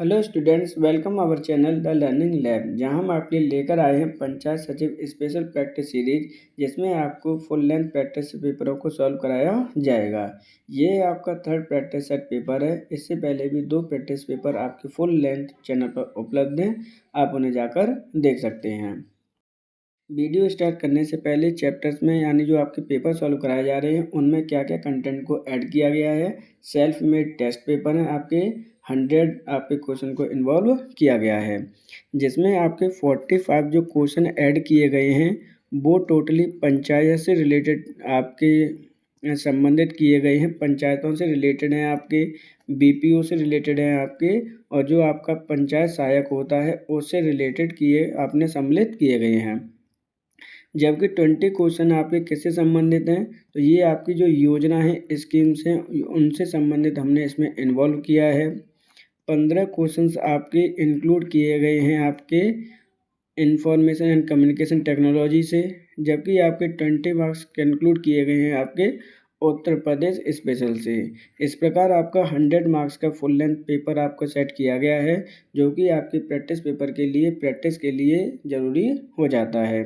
Hello students, welcome our channel the learning lab, जहां हम आपके लिए लेकर आए हैं पंचायत सचिव स्पेशल प्रैक्टिस सीरीज, जिसमें आपको फुल लेंथ प्रैक्टिस पेपरों को सॉल्व कराया जाएगा। ये आपका थर्ड प्रैक्टिस सेट पेपर है। इससे पहले भी 2 प्रैक्टिस पेपर आपके फुल लेंथ चैनल पर उपलब्ध हैं, आप उन्हें जाकर देख सकते हैं। वीडियो स्टार्ट करने से पहले चैप्टर्स में यानी जो आपके पेपर सॉल्व कराए जा रहे हैं उनमें क्या क्या कंटेंट को ऐड किया गया है। सेल्फ मेड टेस्ट पेपर है, आपके 100 आपके क्वेश्चन को इन्वॉल्व किया गया है, जिसमें आपके 45 जो क्वेश्चन ऐड किए गए हैं वो टोटली पंचायत से रिलेटेड आपके संबंधित किए गए हैं। पंचायतों से रिलेटेड हैं, आपके बीपीओ से रिलेटेड हैं आपके, और जो आपका पंचायत सहायक होता है उससे रिलेटेड किए आपने सम्मिलित किए गए हैं। जबकि 20 क्वेश्चन आपके किससे संबंधित हैं, तो ये आपकी जो योजना है स्कीम्स हैं उनसे संबंधित हमने इसमें इन्वॉल्व किया है। 15 क्वेश्चंस आपके इंक्लूड किए गए हैं आपके इंफॉर्मेशन एंड कम्युनिकेशन टेक्नोलॉजी से, जबकि आपके 20 मार्क्स इंक्लूड किए गए हैं आपके उत्तर प्रदेश स्पेशल से। इस प्रकार आपका 100 मार्क्स का फुल लेंथ पेपर आपका सेट किया गया है, जो कि आपके प्रैक्टिस पेपर के लिए प्रैक्टिस के लिए ज़रूरी हो जाता है।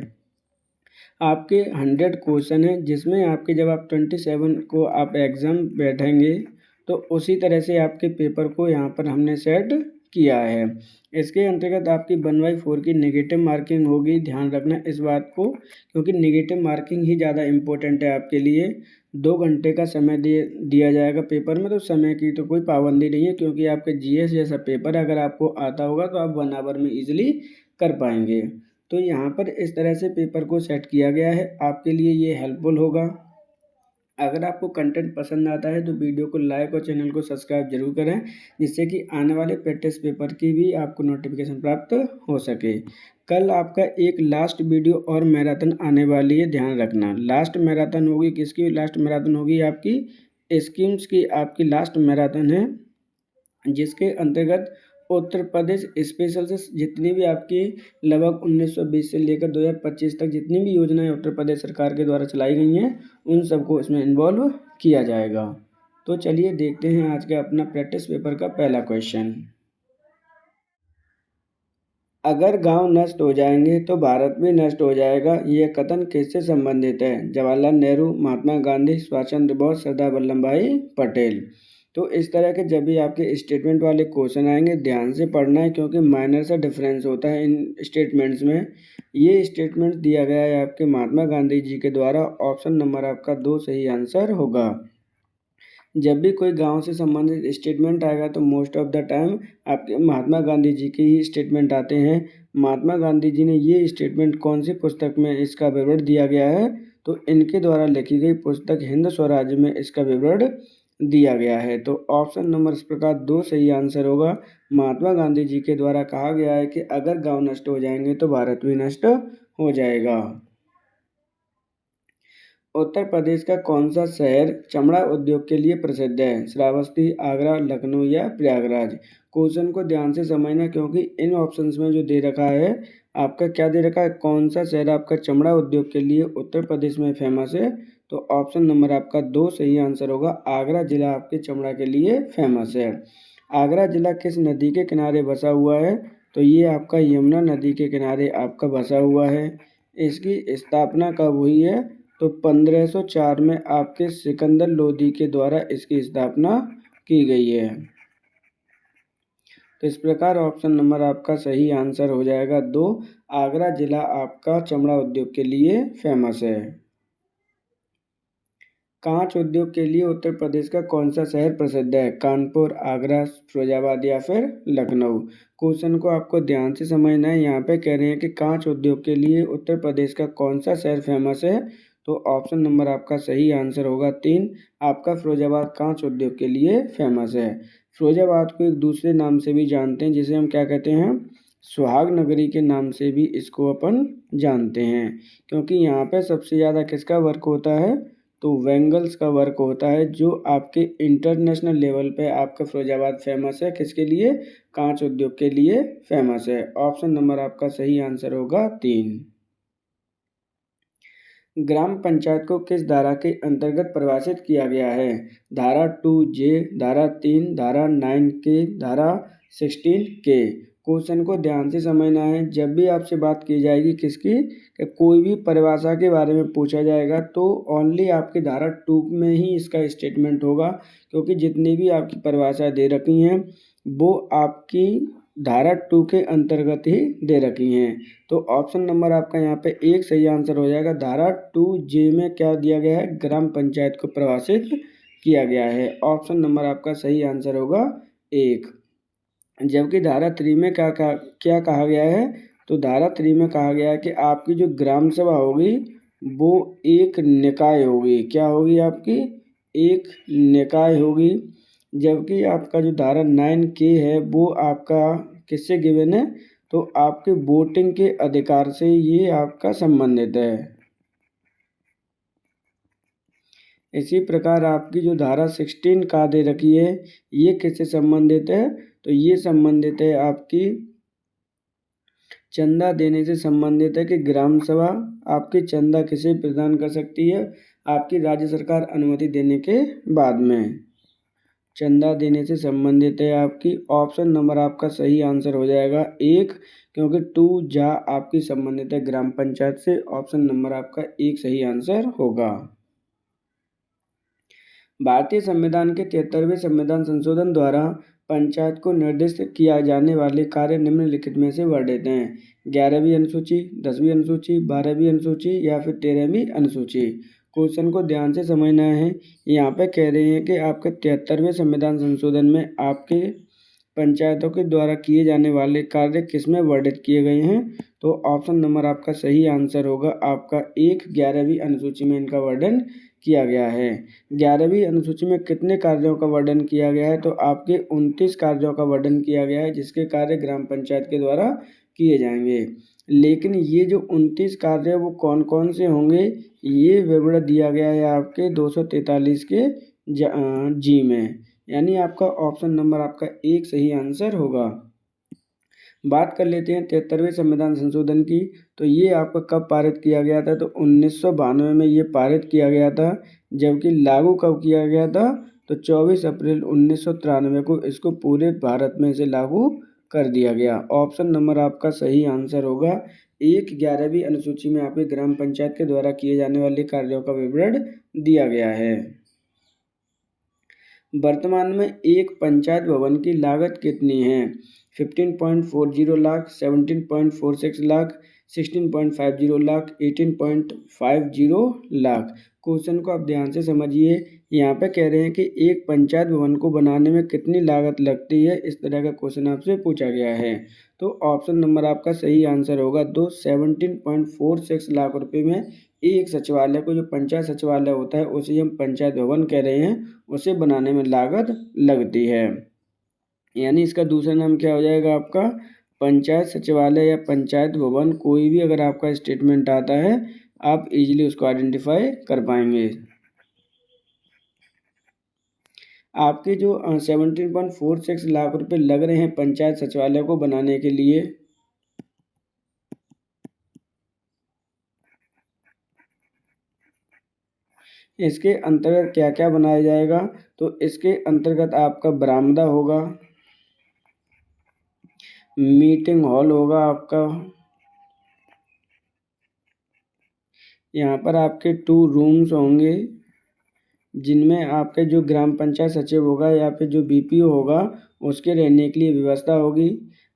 आपके 100 क्वेश्चन है, जिसमें आपके जब आप 27 को आप एग्ज़ाम बैठेंगे तो उसी तरह से आपके पेपर को यहाँ पर हमने सेट किया है। इसके अंतर्गत आपकी 1/4 की नेगेटिव मार्किंग होगी, ध्यान रखना इस बात को, क्योंकि नेगेटिव मार्किंग ही ज़्यादा इम्पोर्टेंट है आपके लिए। 2 घंटे का समय दिया जाएगा पेपर में, तो समय की तो कोई पाबंदी नहीं है, क्योंकि आपके जीएस जैसा पेपर अगर आपको आता होगा तो आप 1 आवर में ईजिली कर पाएंगे। तो यहाँ पर इस तरह से पेपर को सेट किया गया है, आपके लिए ये हेल्पफुल होगा। अगर आपको कंटेंट पसंद आता है तो वीडियो को लाइक और चैनल को सब्सक्राइब जरूर करें, जिससे कि आने वाले प्रैक्टिस पेपर की भी आपको नोटिफिकेशन प्राप्त हो सके। कल आपका एक लास्ट वीडियो और मैराथन आने वाली है, ध्यान रखना। लास्ट मैराथन होगी किसकी? लास्ट मैराथन होगी आपकी स्कीम्स की, आपकी लास्ट मैराथन है, जिसके अंतर्गत उत्तर प्रदेश स्पेशल से जितनी भी आपकी लगभग 1920 से लेकर 2025 तक जितनी भी योजनाएं उत्तर प्रदेश सरकार के द्वारा चलाई गई हैं उन सबको इसमें इन्वॉल्व किया जाएगा। तो चलिए देखते हैं आज का अपना प्रैक्टिस पेपर का पहला क्वेश्चन। अगर गांव नष्ट हो जाएंगे तो भारत भी नष्ट हो जाएगा, यह कथन किससे संबंधित है? जवाहरलाल नेहरू, महात्मा गांधी, सुभाष चंद्र बोस, सरदार वल्लभ भाई पटेल। तो इस तरह के जब भी आपके स्टेटमेंट वाले क्वेश्चन आएंगे ध्यान से पढ़ना है, क्योंकि माइनर सा डिफरेंस होता है इन स्टेटमेंट्स में। ये स्टेटमेंट दिया गया है आपके महात्मा गांधी जी के द्वारा। ऑप्शन नंबर आपका 2 सही आंसर होगा। जब भी कोई गांव से संबंधित स्टेटमेंट आएगा तो मोस्ट ऑफ द टाइम आपके महात्मा गांधी जी के ही स्टेटमेंट आते हैं। महात्मा गांधी जी ने ये स्टेटमेंट कौन सी पुस्तक में इसका विवरण दिया गया है? तो इनके द्वारा लिखी गई पुस्तक हिंद स्वराज में इसका विवरण दिया गया है। तो ऑप्शन नंबर इस प्रकार 2 सही आंसर होगा। महात्मा गांधी जी के द्वारा कहा गया है कि अगर गांव नष्ट हो जाएंगे तो भारत भी नष्ट हो जाएगा। उत्तर प्रदेश का कौन सा शहर चमड़ा उद्योग के लिए प्रसिद्ध है? श्रावस्ती, आगरा, लखनऊ या प्रयागराज? क्वेश्चन को ध्यान से समझना, क्योंकि इन ऑप्शंस में जो दे रखा है आपका क्या दे रखा है, कौन सा शहर आपका चमड़ा उद्योग के लिए उत्तर प्रदेश में फेमस है? तो ऑप्शन नंबर आपका 2 सही आंसर होगा। आगरा जिला आपके चमड़ा के लिए फेमस है। आगरा जिला किस नदी के किनारे बसा हुआ है? तो ये आपका यमुना नदी के किनारे आपका बसा हुआ है। इसकी स्थापना कब हुई है? तो 1504 में आपके सिकंदर लोदी के द्वारा इसकी स्थापना की गई है। तो इस प्रकार ऑप्शन नंबर आपका सही आंसर हो जाएगा 2। आगरा जिला आपका चमड़ा उद्योग के लिए फेमस है। कांच उद्योग के लिए उत्तर प्रदेश का कौन सा शहर प्रसिद्ध है? कानपुर, आगरा, फिरोजाबाद या फिर लखनऊ? क्वेश्चन को आपको ध्यान से समझना है। यहाँ पे कह रहे हैं कि कांच उद्योग के लिए उत्तर प्रदेश का कौन सा शहर फेमस है? तो ऑप्शन नंबर आपका सही आंसर होगा 3। आपका फिरोजाबाद कांच उद्योग के लिए फेमस है। फिरोजाबाद को एक दूसरे नाम से भी जानते हैं, जिसे हम क्या कहते हैं? सुहाग नगरी के नाम से भी इसको अपन जानते हैं, क्योंकि यहाँ पे सबसे ज़्यादा किसका वर्क होता है? तो वेंगल्स का वर्क होता है, जो आपके इंटरनेशनल लेवल पे आपका फिरोजाबाद फेमस है। किसके लिए? कांच उद्योग के लिए फेमस है। ऑप्शन नंबर आपका सही आंसर होगा 3। ग्राम पंचायत को किस धारा के अंतर्गत परिभाषित किया गया है? धारा 2J, धारा 3, धारा 9K, धारा 16K। क्वेश्चन को ध्यान से समझना है। जब भी आपसे बात की जाएगी किसकी, कि कोई भी परिभाषा के बारे में पूछा जाएगा तो ओनली आपकी धारा 2 में ही इसका स्टेटमेंट होगा, क्योंकि जितनी भी आपकी परिभाषा दे रखी हैं वो आपकी धारा 2 के अंतर्गत ही दे रखी हैं। तो ऑप्शन नंबर आपका यहाँ पे एक सही आंसर हो जाएगा। धारा 2J में क्या दिया गया है? ग्राम पंचायत को परिभाषित किया गया है। ऑप्शन नंबर आपका सही आंसर होगा 1। जबकि धारा 3 में क्या कहा गया है? तो धारा 3 में कहा गया है कि आपकी जो ग्राम सभा होगी वो एक निकाय होगी। क्या होगी आपकी? एक निकाय होगी। जबकि आपका जो धारा 9K है वो आपका किससे गिवन है? तो आपके वोटिंग के अधिकार से ये आपका संबंधित है। इसी प्रकार आपकी जो धारा 16 का दे रखी है ये किससे संबंधित है? तो ये संबंधित है आपकी चंदा देने से संबंधित है, कि ग्राम सभा आपकी चंदा किसे प्रदान कर सकती है? आपकी राज्य सरकार अनुमति देने के बाद में चंदा देने से संबंधित है आपकी। ऑप्शन नंबर आपका सही आंसर हो जाएगा 1, क्योंकि 2 आपकी संबंधित है ग्राम पंचायत से। ऑप्शन नंबर आपका 1 सही आंसर होगा। भारतीय संविधान के 73वें संविधान संशोधन द्वारा पंचायत को निर्दिष्ट किया जाने वाले कार्य निम्नलिखित में से वर्णित हैं। 11वीं अनुसूची, 10वीं अनुसूची, 12वीं अनुसूची या फिर 13वीं अनुसूची। क्वेश्चन को ध्यान से समझना है। यहाँ पे कह रहे हैं कि आपके 73वें संविधान संशोधन में आपके पंचायतों के द्वारा किए जाने वाले कार्य किसमें वर्णित किए गए हैं? तो ऑप्शन नंबर आपका सही आंसर होगा आपका 1, 11वीं अनुसूची में इनका वर्णन किया गया है। 11वीं अनुसूची में कितने कार्यों का वर्णन किया गया है? तो आपके 29 कार्यों का वर्णन किया गया है, जिसके कार्य ग्राम पंचायत के द्वारा किए जाएंगे। लेकिन ये जो 29 कार्य वो कौन कौन से होंगे, ये विवरण दिया गया है आपके 243 के जी में। यानी आपका ऑप्शन नंबर आपका 1 सही आंसर होगा। बात कर लेते हैं 73वें संविधान संशोधन की। तो ये आपका कब पारित किया गया था? तो 1992 में ये पारित किया गया था। जबकि लागू कब किया गया था? तो 24 अप्रैल 1993 को इसको पूरे भारत में इसे लागू कर दिया गया। ऑप्शन नंबर आपका सही आंसर होगा 1, 11वीं अनुसूची में आपके ग्राम पंचायत के द्वारा किए जाने वाले कार्यों का विवरण दिया गया है। वर्तमान में एक पंचायत भवन की लागत कितनी है? 15.40 लाख, 17.46 लाख, 16.50 लाख, 18.50 लाख। क्वेश्चन को आप ध्यान से समझिए। यहाँ पे कह रहे हैं कि एक पंचायत भवन को बनाने में कितनी लागत लगती है, इस तरह का क्वेश्चन आपसे पूछा गया है। तो ऑप्शन नंबर आपका सही आंसर होगा 2, 17.46 लाख रुपए में एक सचिवालय को, जो पंचायत सचिवालय होता है उसे हम पंचायत भवन कह रहे हैं, उसे बनाने में लागत लगती है। यानी इसका दूसरा नाम क्या हो जाएगा आपका? पंचायत सचिवालय या पंचायत भवन। कोई भी अगर आपका स्टेटमेंट आता है आप इजीली उसको आइडेंटिफाई कर पाएंगे। आपके जो 17.46 लाख रुपए लग रहे हैं पंचायत सचिवालय को बनाने के लिए, इसके अंतर्गत क्या क्या बनाया जाएगा? तो इसके अंतर्गत आपका बरामदा होगा, मीटिंग हॉल होगा आपका, यहाँ पर आपके 2 रूम्स होंगे जिनमें आपके जो ग्राम पंचायत सचिव होगा या फिर जो बीपीओ होगा उसके रहने के लिए व्यवस्था होगी।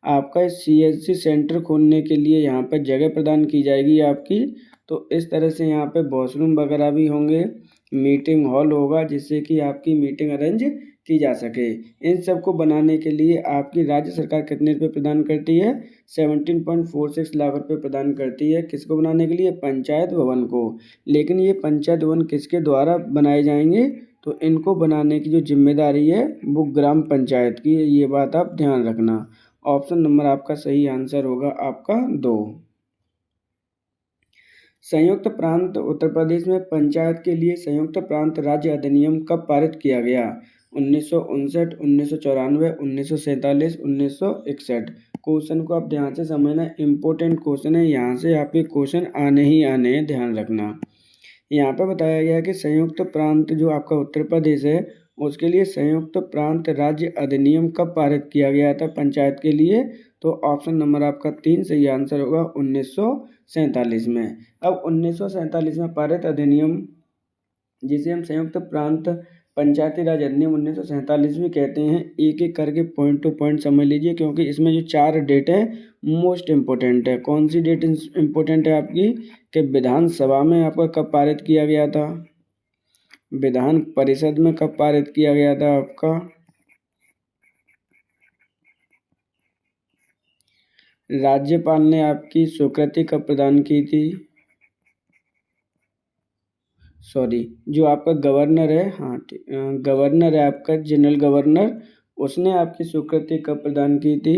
आपका सीएससी सेंटर खोलने के लिए यहाँ पर जगह प्रदान की जाएगी आपकी। तो इस तरह से यहाँ पे वॉशरूम वगैरह भी होंगे, मीटिंग हॉल होगा जिससे कि आपकी मीटिंग अरेंज की जा सके। इन सब को बनाने के लिए आपकी राज्य सरकार कितने रुपये प्रदान करती है? 17.46 लाख रुपए प्रदान करती है। किसको बनाने के लिए? पंचायत भवन को। लेकिन ये पंचायत भवन किसके द्वारा बनाए जाएंगे? तो इनको बनाने की जो जिम्मेदारी है वो ग्राम पंचायत की है। ये बात आप ध्यान रखना। ऑप्शन नंबर आपका सही आंसर होगा आपका 2। संयुक्त प्रांत उत्तर प्रदेश में पंचायत के लिए संयुक्त प्रांत राज्य अधिनियम कब पारित किया गया? 1959, 1994, 1947, 1961। क्वेश्चन को आप ध्यान से समझना, इम्पोर्टेंट क्वेश्चन है। यहाँ से आपके क्वेश्चन आने ही आने हैं, ध्यान रखना। यहाँ पे बताया गया है कि संयुक्त प्रांत जो आपका उत्तर प्रदेश है उसके लिए संयुक्त प्रांत राज्य अधिनियम कब पारित किया गया था पंचायत के लिए, तो ऑप्शन नंबर आपका 3 सही आंसर होगा 1947 में। अब 1947 में पारित अधिनियम जिसे हम संयुक्त प्रांत पंचायती राज अधिनियम 1947 भी कहते हैं, एक एक करके पॉइंट टू पॉइंट समझ लीजिए क्योंकि इसमें जो 4 डेट है मोस्ट इम्पोर्टेंट है। कौन सी डेट इम्पोर्टेंट है आपकी कि विधानसभा में आपका कब पारित किया गया था, विधान परिषद में कब पारित किया गया था आपका, राज्यपाल ने आपकी स्वीकृति कब प्रदान की थी, सॉरी जो आपका गवर्नर है, हाँ गवर्नर है आपका जनरल गवर्नर, उसने आपकी स्वीकृति कब प्रदान की थी,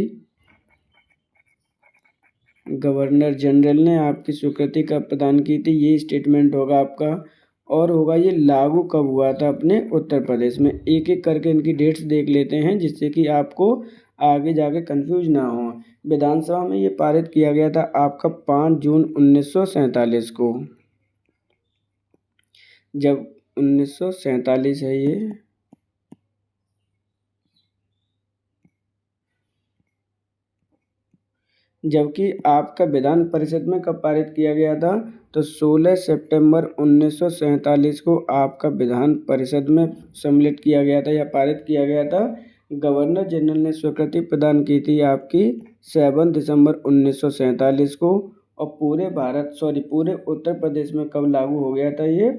गवर्नर जनरल ने आपकी स्वीकृति कब प्रदान की थी, ये स्टेटमेंट होगा आपका। और होगा ये लागू कब हुआ था अपने उत्तर प्रदेश में। एक एक करके इनकी डेट्स देख लेते हैं जिससे कि आपको आगे जाके कंफ्यूज ना हो। विधानसभा में ये पारित किया गया था आपका 5 जून 1947 को, जब 1947 है ये, जबकि आपका विधान परिषद में कब पारित किया गया था, तो 16 सितंबर 1947 को आपका विधान परिषद में सम्मिलित किया गया था या पारित किया गया था। गवर्नर जनरल ने स्वीकृति प्रदान की थी आपकी 7 दिसंबर 1947 को। और पूरे पूरे उत्तर प्रदेश में कब लागू हो गया था ये,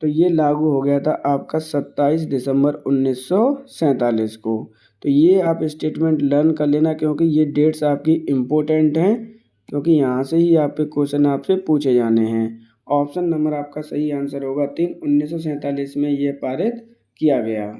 तो ये लागू हो गया था आपका 27 दिसंबर 1947 को। तो ये आप स्टेटमेंट लर्न कर लेना क्योंकि ये डेट्स आपकी इम्पोर्टेंट हैं, क्योंकि यहाँ से ही आपके क्वेश्चन आपसे पूछे जाने हैं। ऑप्शन नंबर आपका सही आंसर होगा 3, 1947 में ये पारित किया गया।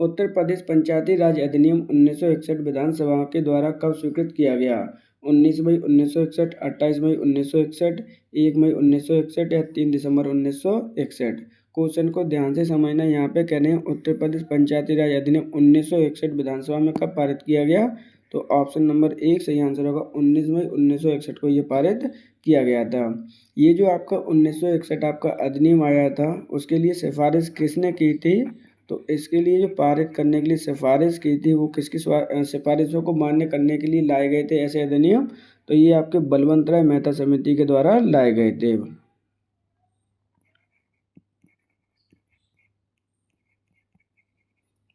उत्तर प्रदेश पंचायती राज अधिनियम 1961 विधानसभा के द्वारा कब स्वीकृत किया गया, 19 मई 1961, 28 मई 1961, 1 मई 1961 या 3 दिसंबर 1961। क्वेश्चन को ध्यान से समझना। यहाँ पे कह रहे हैं उत्तर प्रदेश पंचायती राज अधिनियम 1961 विधानसभा में कब पारित किया गया, तो ऑप्शन नंबर 1 सही आंसर होगा 19 मई 1961 को ये पारित किया गया था। ये जो आपका 1961 आपका अधिनियम आया था उसके लिए सिफारिश किसने की थी, तो इसके लिए जो पारित करने के लिए सिफारिश की थी वो किसकी सिफारिशों को मान्य करने के लिए लाए गए थे ऐसे अधिनियम, तो ये आपके बलवंत राय मेहता समिति के द्वारा लाए गए थे।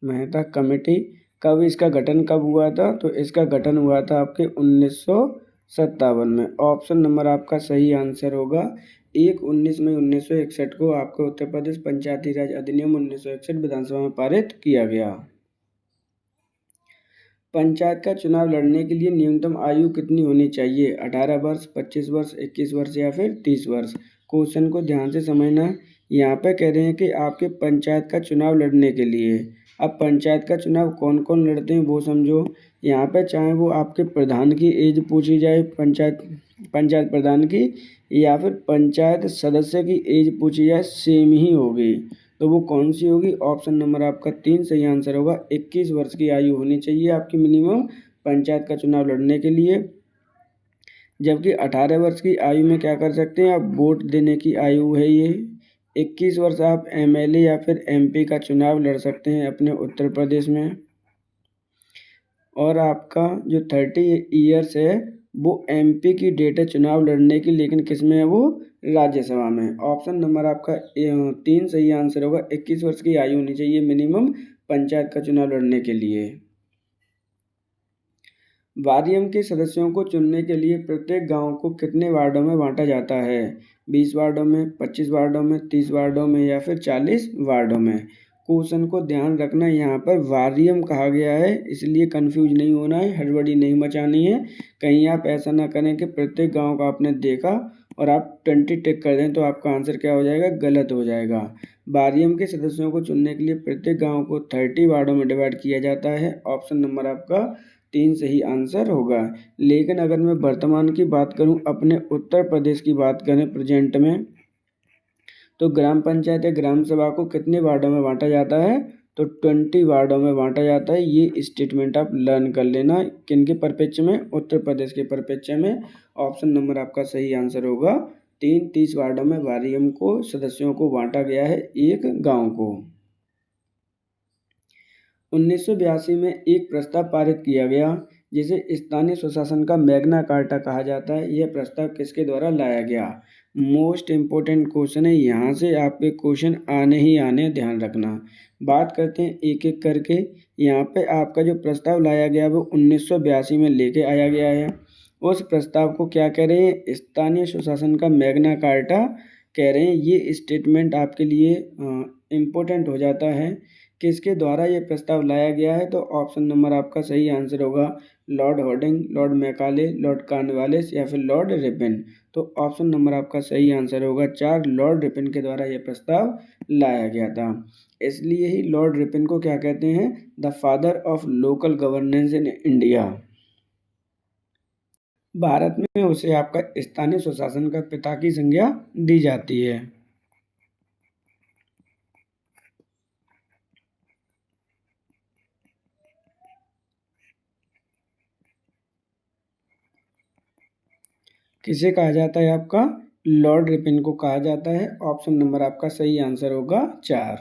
मेहता कमेटी कब इसका गठन कब हुआ था, तो इसका गठन हुआ था आपके 1957 में। ऑप्शन नंबर आपका सही आंसर होगा 19 मई 1961 को आपके उत्तर प्रदेश पंचायती राज अधिनियम 1961 विधानसभा में पारित किया गया। पंचायत का चुनाव लड़ने के लिए न्यूनतम आयु कितनी होनी चाहिए, 18 वर्ष, 25 वर्ष, 21 वर्ष या फिर 30 वर्ष। क्वेश्चन को ध्यान से समझना। यहाँ पे कह रहे हैं कि आपके पंचायत का चुनाव लड़ने के लिए, अब पंचायत का चुनाव कौन कौन लड़ते हैं वो समझो। यहाँ पे चाहे वो आपके प्रधान की एज पूछी जाए, पंचायत प्रधान की, या फिर पंचायत सदस्य की एज पूछी जाए, सेम ही होगी। तो वो कौन सी होगी, ऑप्शन नंबर आपका 3 सही आंसर होगा। 21 वर्ष की आयु होनी चाहिए आपकी मिनिमम पंचायत का चुनाव लड़ने के लिए। जबकि 18 वर्ष की आयु में क्या कर सकते हैं आप, वोट देने की आयु है ये। 21 वर्ष आप एमएलए या फिर एमपी का चुनाव लड़ सकते हैं अपने उत्तर प्रदेश में। और आपका जो 30 ईयर्स है वो एमपी की डेट है चुनाव लड़ने की, लेकिन किस में है वो, राज्यसभा में। ऑप्शन नंबर आपका 3 सही आंसर होगा। 21 वर्ष की आयु होनी चाहिए मिनिमम पंचायत का चुनाव लड़ने के लिए। वार्डियम के सदस्यों को चुनने के लिए प्रत्येक गांव को कितने वार्डों में बांटा जाता है, 20 वार्डों में, 25 वार्डों में, 30 वार्डों में या फिर 40 वार्डों में। क्वेश्चन को ध्यान रखना, यहाँ पर वार्डियम कहा गया है इसलिए कंफ्यूज नहीं होना है, हड़बड़ी नहीं मचानी है। कहीं आप ऐसा ना करें कि प्रत्येक गांव का आपने देखा और आप 20 टिक कर दें तो आपका आंसर क्या हो जाएगा, गलत हो जाएगा। वार्डियम के सदस्यों को चुनने के लिए प्रत्येक गाँव को 30 वार्डों में डिवाइड किया जाता है। ऑप्शन नंबर आपका 3 सही आंसर होगा। लेकिन अगर मैं वर्तमान की बात करूं, अपने उत्तर प्रदेश की बात करें प्रेजेंट में, तो ग्राम पंचायत या ग्राम सभा को कितने वार्डों में बांटा जाता है, तो 20 वार्डों में बांटा जाता है। ये स्टेटमेंट आप लर्न कर लेना किन के परिप्रेक्ष्य में, उत्तर प्रदेश के परिप्रेक्ष्य में। ऑप्शन नंबर आपका सही आंसर होगा 3 30 वार्डों में वारियम को सदस्यों को बांटा गया है एक गांव को। 1982 में एक प्रस्ताव पारित किया गया जिसे स्थानीय स्वशासन का मैग्ना कार्टा कहा जाता है। यह प्रस्ताव किसके द्वारा लाया गया? मोस्ट इम्पोर्टेंट क्वेश्चन है, यहाँ से आपके क्वेश्चन आने ही आने, ध्यान रखना। बात करते हैं एक एक करके। यहाँ पे आपका जो प्रस्ताव लाया गया वो 1982 में लेके आया गया है। उस प्रस्ताव को क्या कह रहे हैं? स्थानीय स्वशासन का मैग्ना कार्टा कह रहे हैं। ये स्टेटमेंट आपके लिए इम्पोर्टेंट हो जाता है। किसके द्वारा ये प्रस्ताव लाया गया है? तो ऑप्शन नंबर आपका सही आंसर होगा Lord Harding, Lord Macaulay, Lord Cornwallis या फिर लॉर्ड रिपन। तो ऑप्शन नंबर आपका सही आंसर होगा 4, लॉर्ड रिपन के द्वारा यह प्रस्ताव लाया गया था। इसलिए ही लॉर्ड रिपन को क्या कहते हैं? The father of local governance in India. Bharat में उसे आपका स्थानीय स्वशासन का पिता की संज्ञा दी जाती है। किसे कहा जाता है? आपका लॉर्ड रिपन को कहा जाता है। ऑप्शन नंबर आपका सही आंसर होगा 4।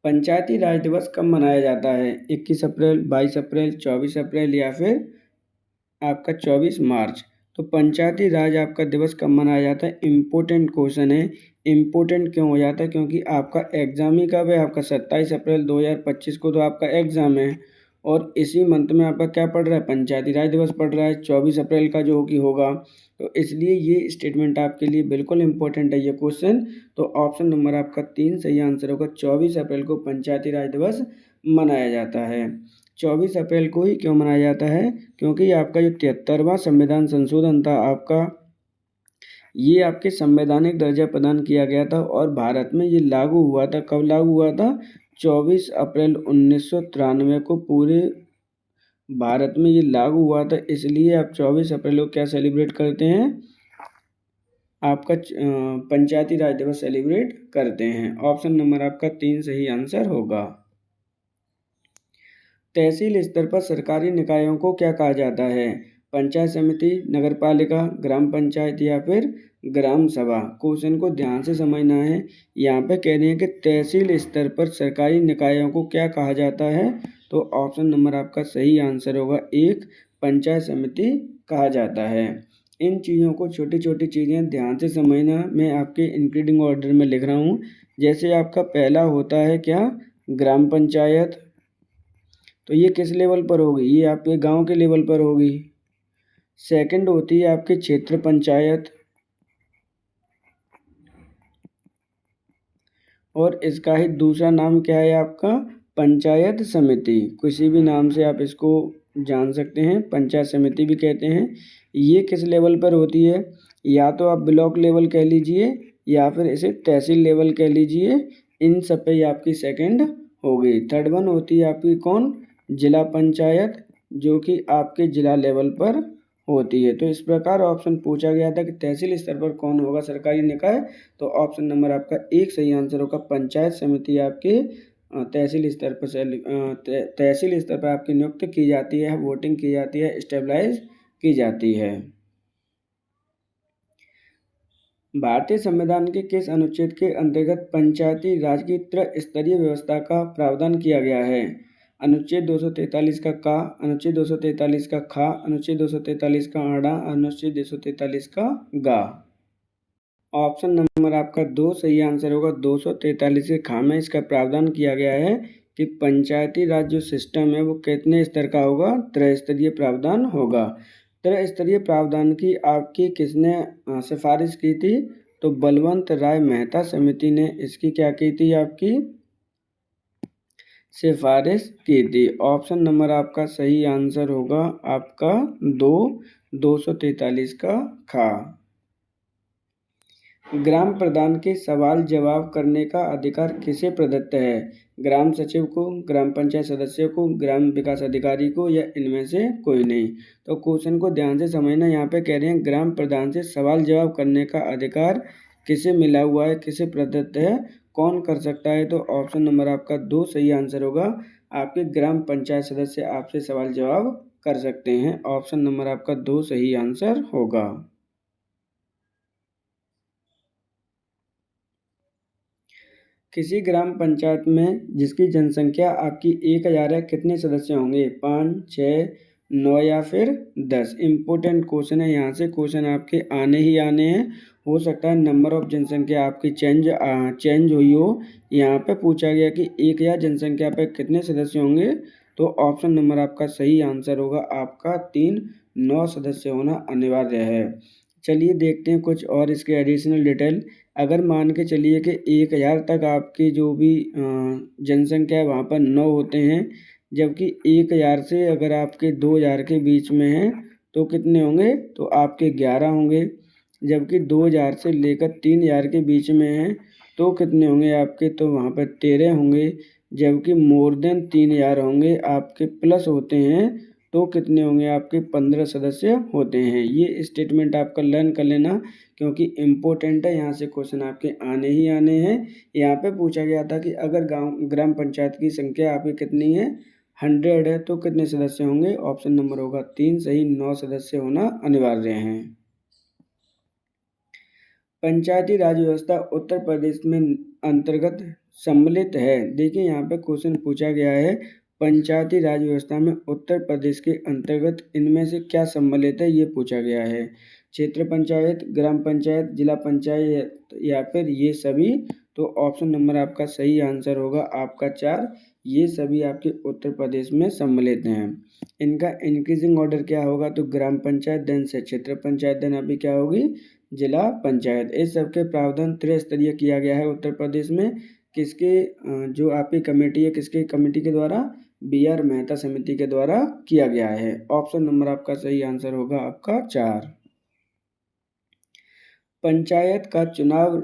पंचायती राज दिवस कब मनाया जाता है? 21 अप्रैल, 22 अप्रैल, 24 अप्रैल या फिर आपका 24 मार्च। तो पंचायती राज आपका दिवस कब मनाया जाता है? इम्पोर्टेंट क्वेश्चन है। इम्पोर्टेंट क्यों हो जाता है? क्योंकि आपका एग्जाम ही कब है? आपका 27 अप्रैल 2025 को तो आपका एग्जाम है और इसी मंथ में आपका क्या पड़ रहा है? पंचायती राज दिवस पड़ रहा है 24 अप्रैल का जो कि होगा। तो इसलिए ये स्टेटमेंट आपके लिए बिल्कुल इम्पोर्टेंट है ये क्वेश्चन। तो ऑप्शन नंबर आपका 3 सही आंसर होगा। 24 अप्रैल को पंचायती राज दिवस मनाया जाता है। 24 अप्रैल को ही क्यों मनाया जाता है? क्योंकि आपका जो 73वां संविधान संशोधन था आपका, ये आपके संवैधानिक दर्जा प्रदान किया गया था और भारत में ये लागू हुआ था। कब लागू हुआ था? 24 अप्रैल 1993 को पूरे भारत में ये लागू हुआ था। इसलिए आप 24 अप्रैल को क्या सेलिब्रेट करते हैं? आपका पंचायती राज दिवस सेलिब्रेट करते हैं। ऑप्शन नंबर आपका 3 सही आंसर होगा। तहसील स्तर पर सरकारी निकायों को क्या कहा जाता है? पंचायत समिति, नगर पालिका, ग्राम पंचायत या फिर ग्राम सभा। क्वेश्चन को ध्यान से समझना है। यहाँ पे कह रहे हैं कि तहसील स्तर पर सरकारी निकायों को क्या कहा जाता है? तो ऑप्शन नंबर आपका सही आंसर होगा 1, पंचायत समिति कहा जाता है। इन चीज़ों को, छोटी छोटी चीज़ें ध्यान से समझना। मैं आपके इंक्रीडिंग ऑर्डर में लिख रहा हूँ। जैसे आपका पहला होता है क्या? ग्राम पंचायत। तो ये किस लेवल पर होगी? ये आपके गांव के लेवल पर होगी। सेकंड होती है आपकी क्षेत्र पंचायत और इसका ही दूसरा नाम क्या है आपका? पंचायत समिति। किसी भी नाम से आप इसको जान सकते हैं, पंचायत समिति भी कहते हैं। ये किस लेवल पर होती है? या तो आप ब्लॉक लेवल कह लीजिए या फिर इसे तहसील लेवल कह लीजिए। इन सब पे आपकी सेकंड होगी। थर्ड वन होती है आपकी कौन? जिला पंचायत, जो कि आपके जिला लेवल पर होती है। तो इस प्रकार ऑप्शन पूछा गया था कि तहसील स्तर पर कौन होगा सरकारी निकाय? तो ऑप्शन नंबर आपका 1 सही आंसर होगा। पंचायत समिति आपके तहसील स्तर पर तहसील स्तर पर आपकी नियुक्त की जाती है, वोटिंग की जाती है, स्टेबलाइज की जाती है। भारतीय संविधान के किस अनुच्छेद के अंतर्गत पंचायती राज की त्रिस्तरीय व्यवस्था का प्रावधान किया गया है? अनुच्छेद 243 का का, अनुच्छेद 243 का खा, अनुच्छेद 243 का आड़ा, अनुच्छेद 243 का गा। ऑप्शन नंबर आपका 2 सही आंसर होगा। 243 के खा में इसका प्रावधान किया गया है कि पंचायती राज जो सिस्टम है वो कितने स्तर का होगा? त्रिस्तरीय प्रावधान होगा। त्रिस्तरीय प्रावधान की आपकी किसने सिफारिश की थी? तो बलवंत राय मेहता समिति ने इसकी क्या की थी? आपकी सिफारिश की थी। ऑप्शन नंबर आपका सही आंसर होगा आपका 243 का खा। ग्राम प्रधान के सवाल जवाब करने का अधिकार किसे प्रदत्त है? ग्राम सचिव को, ग्राम पंचायत सदस्य को, ग्राम विकास अधिकारी को या इनमें से कोई नहीं। तो क्वेश्चन को ध्यान से समझना। यहाँ पे कह रहे हैं ग्राम प्रधान से सवाल जवाब करने का अधिकार किसे मिला हुआ है, किसे प्रदत्त है, कौन कर सकता है? तो ऑप्शन नंबर आपका 2 सही आंसर होगा। आपके ग्राम पंचायत सदस्य आपसे सवाल जवाब कर सकते हैं। ऑप्शन नंबर आपका 2 सही आंसर होगा। किसी ग्राम पंचायत में जिसकी जनसंख्या आपकी 1000 है, कितने सदस्य होंगे? 5, 6, 9 या फिर 10। इम्पोर्टेंट क्वेश्चन है, यहाँ से क्वेश्चन आपके आने ही आने हैं। हो सकता है नंबर ऑफ जनसंख्या आपकी चेंज हुई हो। यहाँ पे पूछा गया कि 1000 जनसंख्या पे कितने सदस्य होंगे, तो ऑप्शन नंबर आपका सही आंसर होगा आपका 3, 9 सदस्य होना अनिवार्य है। चलिए देखते हैं कुछ और इसके एडिशनल डिटेल। अगर मान के चलिए कि 1000 तक आपकी जो भी जनसंख्या है वहाँ पर 9 होते हैं, जबकि 1000 से अगर आपके 2000 के बीच में है तो कितने होंगे? तो आपके 11 होंगे। जबकि 2000 से लेकर 3000 के बीच में है तो कितने होंगे आपके? तो वहाँ पर 13 होंगे। जबकि मोर देन 3000 होंगे आपके प्लस होते हैं तो कितने होंगे आपके? 15 सदस्य होते हैं। ये स्टेटमेंट आपका लर्न कर लेना क्योंकि इम्पोर्टेंट है, यहाँ से क्वेश्चन आपके आने ही आने हैं। यहाँ पे पूछा गया था कि अगर ग्राम पंचायत की संख्या आपकी कितनी है? 100 है तो कितने सदस्य होंगे? ऑप्शन नंबर होगा 3 सही, 9 सदस्य होना अनिवार्य है। पंचायती राज व्यवस्था उत्तर प्रदेश में अंतर्गत सम्मिलित है। देखिए यहाँ पे क्वेश्चन पूछा गया है, पंचायती राज व्यवस्था में उत्तर प्रदेश के अंतर्गत इनमें से क्या सम्मिलित है, ये पूछा गया है। क्षेत्र पंचायत, ग्राम पंचायत, जिला पंचायत या फिर ये सभी। तो ऑप्शन नंबर आपका सही आंसर होगा आपका 4, ये सभी आपके उत्तर प्रदेश में सम्मिलित हैं। इनका इंक्रीजिंग ऑर्डर क्या होगा? तो ग्राम पंचायत, देन से क्षेत्र पंचायत, देन अभी क्या होगी? जिला पंचायत। इस सबके प्रावधान त्रिस्तरीय किया गया है उत्तर प्रदेश में। किसके जो आपकी कमेटी है, किसके कमेटी के द्वारा? BR मेहता समिति के द्वारा किया गया है। ऑप्शन नंबर आपका सही आंसर होगा आपका 4। पंचायत का चुनाव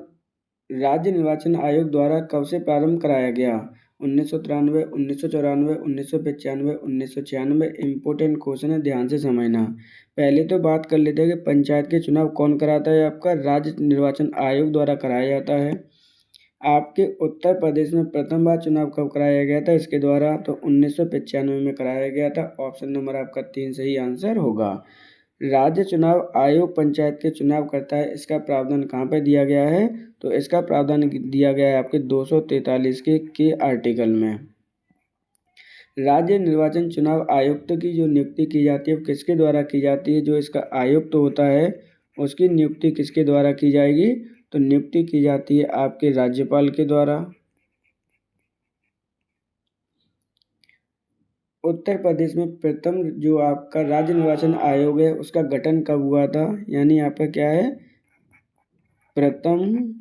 राज्य निर्वाचन आयोग द्वारा कब से प्रारंभ कराया गया? 1993, 1994, 1995, 1996। इम्पोर्टेंट क्वेश्चन है, ध्यान से समझना। पहले तो बात कर लेते हैं कि पंचायत के चुनाव कौन कराता है? आपका राज्य निर्वाचन आयोग द्वारा कराया जाता है। आपके उत्तर प्रदेश में प्रथम बार चुनाव कब कराया गया था इसके द्वारा? तो 1995 में कराया गया था। ऑप्शन नंबर आपका 3 सही आंसर होगा। राज्य चुनाव आयोग पंचायत के चुनाव करता है, इसका प्रावधान कहाँ पर दिया गया है? तो इसका प्रावधान दिया गया है आपके 243 के आर्टिकल में। राज्य निर्वाचन चुनाव आयुक्त की जो नियुक्ति की जाती है वो किसके द्वारा की जाती है? जो इसका आयुक्त होता है उसकी नियुक्ति किसके द्वारा की जाएगी? तो नियुक्ति की जाती है आपके राज्यपाल के द्वारा। उत्तर प्रदेश में प्रथम जो आपका राज्य निर्वाचन आयोग है उसका गठन कब हुआ था? यानी यहाँ पर क्या है, प्रथम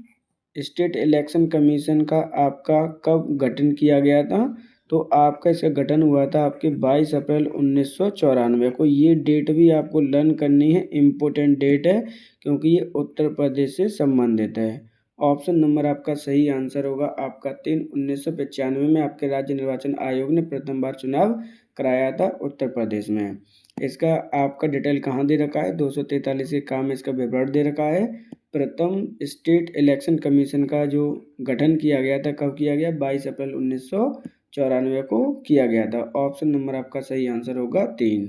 स्टेट इलेक्शन कमीशन का आपका कब गठन किया गया था? तो आपका इसका गठन हुआ था आपके 22 अप्रैल 1994 को। ये डेट भी आपको लर्न करनी है, इम्पोर्टेंट डेट है क्योंकि ये उत्तर प्रदेश से संबंधित है। ऑप्शन नंबर आपका सही आंसर होगा आपका 3। 1995 में आपके राज्य निर्वाचन आयोग ने प्रथम बार चुनाव कराया था उत्तर प्रदेश में। इसका आपका डिटेल कहाँ दे रखा है? 243 के काम इसका विवरण दे रखा है। प्रथम स्टेट इलेक्शन कमीशन का जो गठन किया गया था कब किया गया? 22 अप्रैल 1994 को किया गया था। ऑप्शन नंबर आपका सही आंसर होगा 3।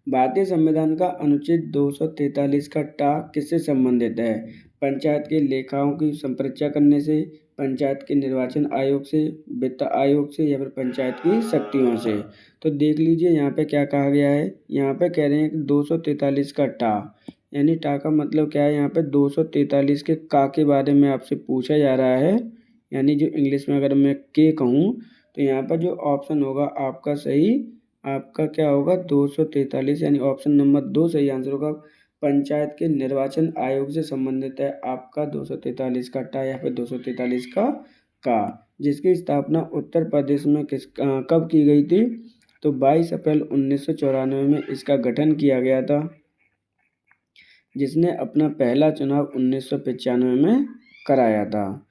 भारतीय संविधान का अनुच्छेद 243 का टा किससे संबंधित है? पंचायत के लेखाओं की संपरीक्षा करने से, पंचायत के निर्वाचन आयोग से, वित्त आयोग से या फिर पंचायत की शक्तियों से। तो देख लीजिए यहाँ पे क्या कहा गया है। यहाँ पे कह रहे हैं कि 243 का टा, यानी टा का मतलब क्या है? यहाँ पे 243 के का के बारे में आपसे पूछा जा रहा है। यानी जो इंग्लिश में अगर मैं के कहूँ तो यहाँ पर जो ऑप्शन होगा आपका सही, आपका क्या होगा? 243, यानी ऑप्शन नंबर 2 सही आंसर होगा। पंचायत के निर्वाचन आयोग से संबंधित है आपका 243 का टा या फिर 243 का जिसकी स्थापना उत्तर प्रदेश में कब की गई थी? तो 22 अप्रैल 1994 में इसका गठन किया गया था, जिसने अपना पहला चुनाव 1995 में कराया था।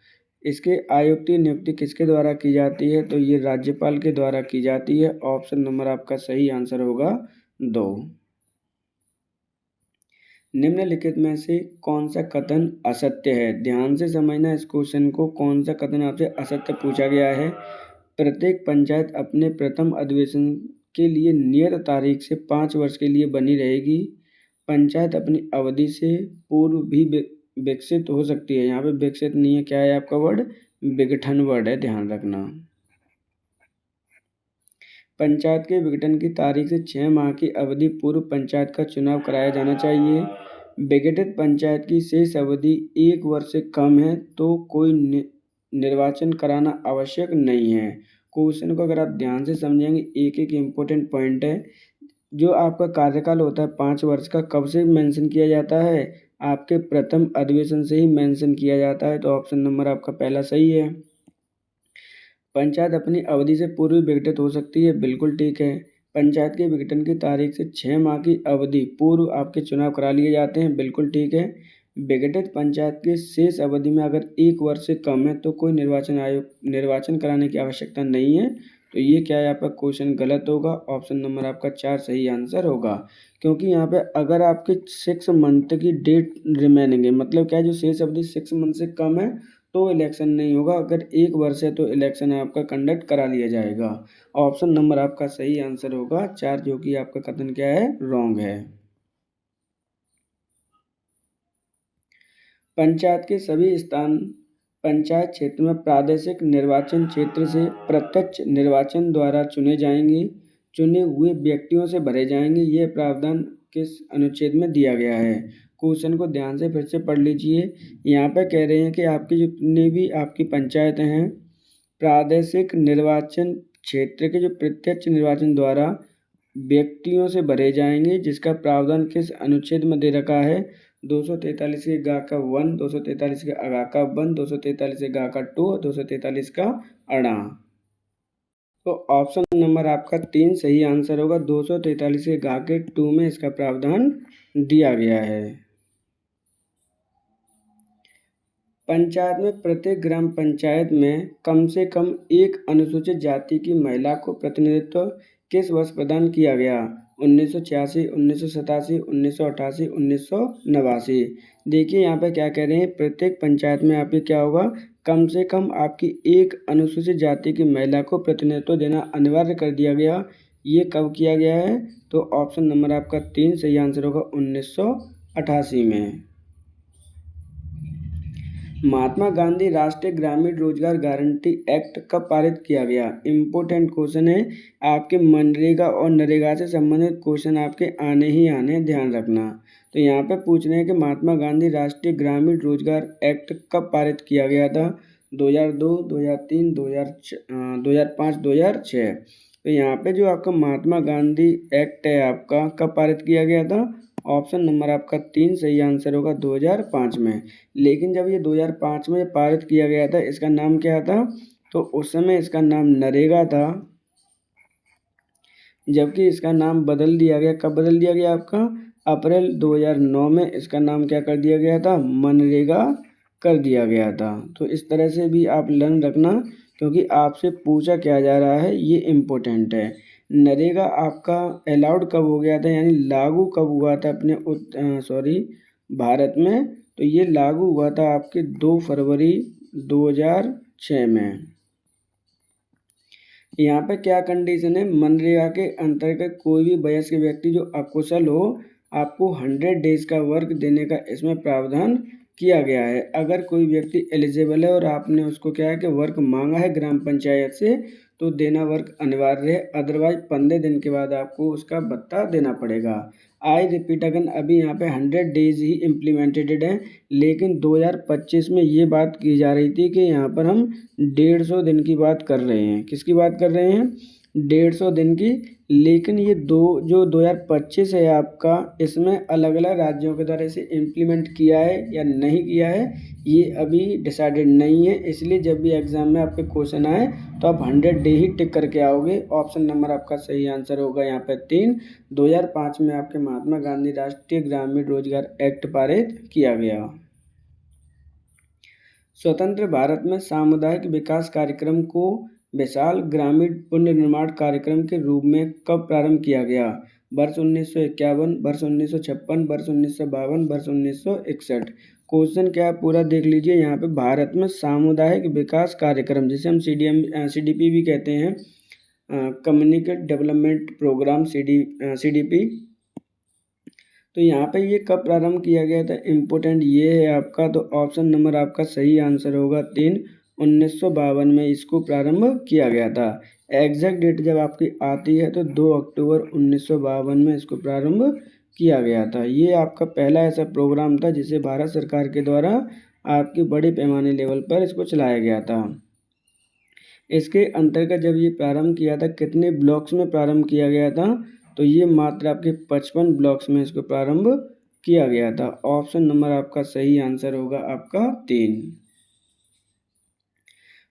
इसके आयुक्त की नियुक्ति किसके द्वारा की जाती है? तो ये राज्यपाल के द्वारा की जाती है। ऑप्शन नंबर आपका सही आंसर होगा 2। निम्नलिखित में से कौन सा कथन असत्य है? ध्यान से समझना इस क्वेश्चन को। कौन सा कथन आपसे असत्य पूछा गया है? प्रत्येक पंचायत अपने प्रथम अधिवेशन के लिए नियत तारीख से 5 वर्ष के लिए बनी रहेगी। पंचायत अपनी अवधि से पूर्व भी विकसित हो सकती है। यहाँ पे विकसित नहीं है, क्या है आपका वर्ड, विघटन वर्ड है, ध्यान रखना। पंचायत के विघटन की तारीख से 6 माह की अवधि पूर्व पंचायत का चुनाव कराया जाना चाहिए। विघटित पंचायत की शेष अवधि 1 वर्ष से कम है तो कोई निर्वाचन कराना आवश्यक नहीं है। क्वेश्चन को अगर आप ध्यान से समझेंगे, एक एक इम्पोर्टेंट पॉइंट है। जो आपका कार्यकाल होता है 5 वर्ष का, कब से मेंशन किया जाता है, आपके प्रथम अधिवेशन से ही मेंशन किया जाता है। तो ऑप्शन नंबर आपका पहला सही है। पंचायत अपनी अवधि से पूर्व विघटित हो सकती है, बिल्कुल ठीक है। पंचायत के विघटन की तारीख से 6 माह की अवधि पूर्व आपके चुनाव करा लिए जाते हैं, बिल्कुल ठीक है। विघटित पंचायत की शेष अवधि में अगर 1 वर्ष से कम है तो कोई निर्वाचन कराने की आवश्यकता नहीं है। तो ये क्या है, आपका क्वेश्चन गलत होगा। ऑप्शन नंबर आपका 4 सही आंसर होगा। क्योंकि यहाँ पे अगर आपके 6 मंथ की डेट रिमेनिंग है, मतलब क्या है, जो शेष अवधि 6 मंथ से कम है तो इलेक्शन नहीं होगा। अगर 1 वर्ष है तो इलेक्शन आपका कंडक्ट करा लिया जाएगा। ऑप्शन नंबर आपका सही आंसर होगा 4, जो कि आपका कथन क्या है, रॉन्ग है। पंचायत के सभी स्थान पंचायत क्षेत्र में प्रादेशिक निर्वाचन क्षेत्र से प्रत्यक्ष निर्वाचन द्वारा चुने जाएंगे। चुने हुए व्यक्तियों से भरे जाएंगे। ये प्रावधान किस अनुच्छेद में दिया गया है। क्वेश्चन को ध्यान से फिर से पढ़ लीजिए। यहाँ पे कह रहे हैं कि आपकी जितनी भी आपकी पंचायतें हैं, प्रादेशिक निर्वाचन क्षेत्र के जो प्रत्यक्ष निर्वाचन द्वारा व्यक्तियों से भरे जाएंगे, जिसका प्रावधान किस अनुच्छेद में दे रखा है, 243 के गा का 1, 243 के अगा का 1, 243 के गा का 2, 243 का अड़ा। तो ऑप्शन नंबर आपका 3 सही आंसर होगा। 243 के गा के 2 में इसका प्रावधान दिया गया है। पंचायत में प्रत्येक ग्राम पंचायत में कम से कम एक अनुसूचित जाति की महिला को प्रतिनिधित्व किस वर्ष प्रदान किया गया, 1986, 1987, 1988, 1989। देखिए यहाँ पे क्या कह रहे हैं, प्रत्येक पंचायत में आपके क्या होगा, कम से कम आपकी एक अनुसूचित जाति की महिला को प्रतिनिधित्व देना अनिवार्य कर दिया गया। ये कब किया गया है, तो ऑप्शन नंबर आपका 3 सही आंसर होगा, 1988 में। महात्मा गांधी राष्ट्रीय ग्रामीण रोजगार गारंटी एक्ट कब पारित किया गया। इम्पोर्टेंट क्वेश्चन है। आपके मनरेगा और नरेगा से संबंधित क्वेश्चन आपके आने ही आने, ध्यान रखना। तो यहाँ पे पूछ रहे हैं कि महात्मा गांधी राष्ट्रीय ग्रामीण रोजगार एक्ट कब पारित किया गया था, 2002, 2003, 2005, 2006। तो यहाँ पे जो आपका महात्मा गांधी एक्ट है आपका कब पारित किया गया था, ऑप्शन नंबर आपका 3 सही आंसर होगा, 2005 में। लेकिन जब ये 2005 में पारित किया गया था, इसका नाम क्या था, तो उस समय इसका नाम नरेगा था, जबकि इसका नाम बदल दिया गया। कब बदल दिया गया आपका, अप्रैल 2009 में इसका नाम क्या कर दिया गया था, मनरेगा कर दिया गया था। तो इस तरह से भी आप लर्न रखना, क्योंकि आपसे पूछा क्या जा रहा है, ये इम्पोर्टेंट है। नरेगा आपका अलाउड कब हो गया था, यानी लागू कब हुआ था अपने भारत में, तो ये लागू हुआ था आपके 2 फरवरी 2006 में। यहाँ पे क्या कंडीशन है, मनरेगा के अंतर्गत कोई भी वयस्क व्यक्ति जो अकुशल हो, आपको 100 डेज का वर्क देने का इसमें प्रावधान किया गया है। अगर कोई व्यक्ति एलिजिबल है और आपने उसको क्या है कि वर्क मांगा है ग्राम पंचायत से, तो देना वर्क अनिवार्य है। अदरवाइज 15 दिन के बाद आपको उसका भत्ता देना पड़ेगा। आई रिपीट अगन, अभी यहाँ पे 100 डेज ही इम्प्लीमेंटेड है, लेकिन 2025 में ये बात की जा रही थी कि यहाँ पर हम 150 दिन की बात कर रहे हैं। किसकी बात कर रहे हैं, 150 दिन की। लेकिन ये जो 2025 है आपका, इसमें अलग अलग राज्यों के द्वारा इसे इम्प्लीमेंट किया है या नहीं किया है, ये अभी डिसाइडेड नहीं है। इसलिए जब भी एग्जाम में आपके क्वेश्चन आए तो आप 100 डे ही टिक करके आओगे। ऑप्शन नंबर आपका सही आंसर होगा यहाँ पे 3। 2005 में आपके महात्मा गांधी राष्ट्रीय ग्रामीण रोजगार एक्ट पारित किया गया। स्वतंत्र भारत में सामुदायिक विकास कार्यक्रम को विशाल ग्रामीण पुनर्निर्माण कार्यक्रम के रूप में कब प्रारंभ किया गया, वर्ष 1951, वर्ष 1956, वर्ष 1952, वर्ष 1961। क्वेश्चन क्या है पूरा देख लीजिए। यहाँ पे भारत में सामुदायिक विकास कार्यक्रम, जिसे हम CDP भी कहते हैं, कम्युनिटी डेवलपमेंट प्रोग्राम, CDP। तो तो यहाँ पे ये कब प्रारंभ किया गया था, इम्पोर्टेंट ये है आपका। तो ऑप्शन नंबर आपका सही आंसर होगा 3, 1952 में इसको प्रारंभ किया गया था। एग्जैक्ट डेट जब आपकी आती है तो 2 अक्टूबर 1952 में इसको प्रारंभ किया गया था। ये आपका पहला ऐसा प्रोग्राम था जिसे भारत सरकार के द्वारा आपकी बड़े पैमाने लेवल पर इसको चलाया गया था। इसके अंतर्गत जब ये प्रारंभ किया था, कितने ब्लॉक्स में प्रारंभ किया गया था, तो ये मात्र आपके 55 ब्लॉक्स में इसको प्रारंभ किया गया था। ऑप्शन नंबर आपका सही आंसर होगा आपका 3।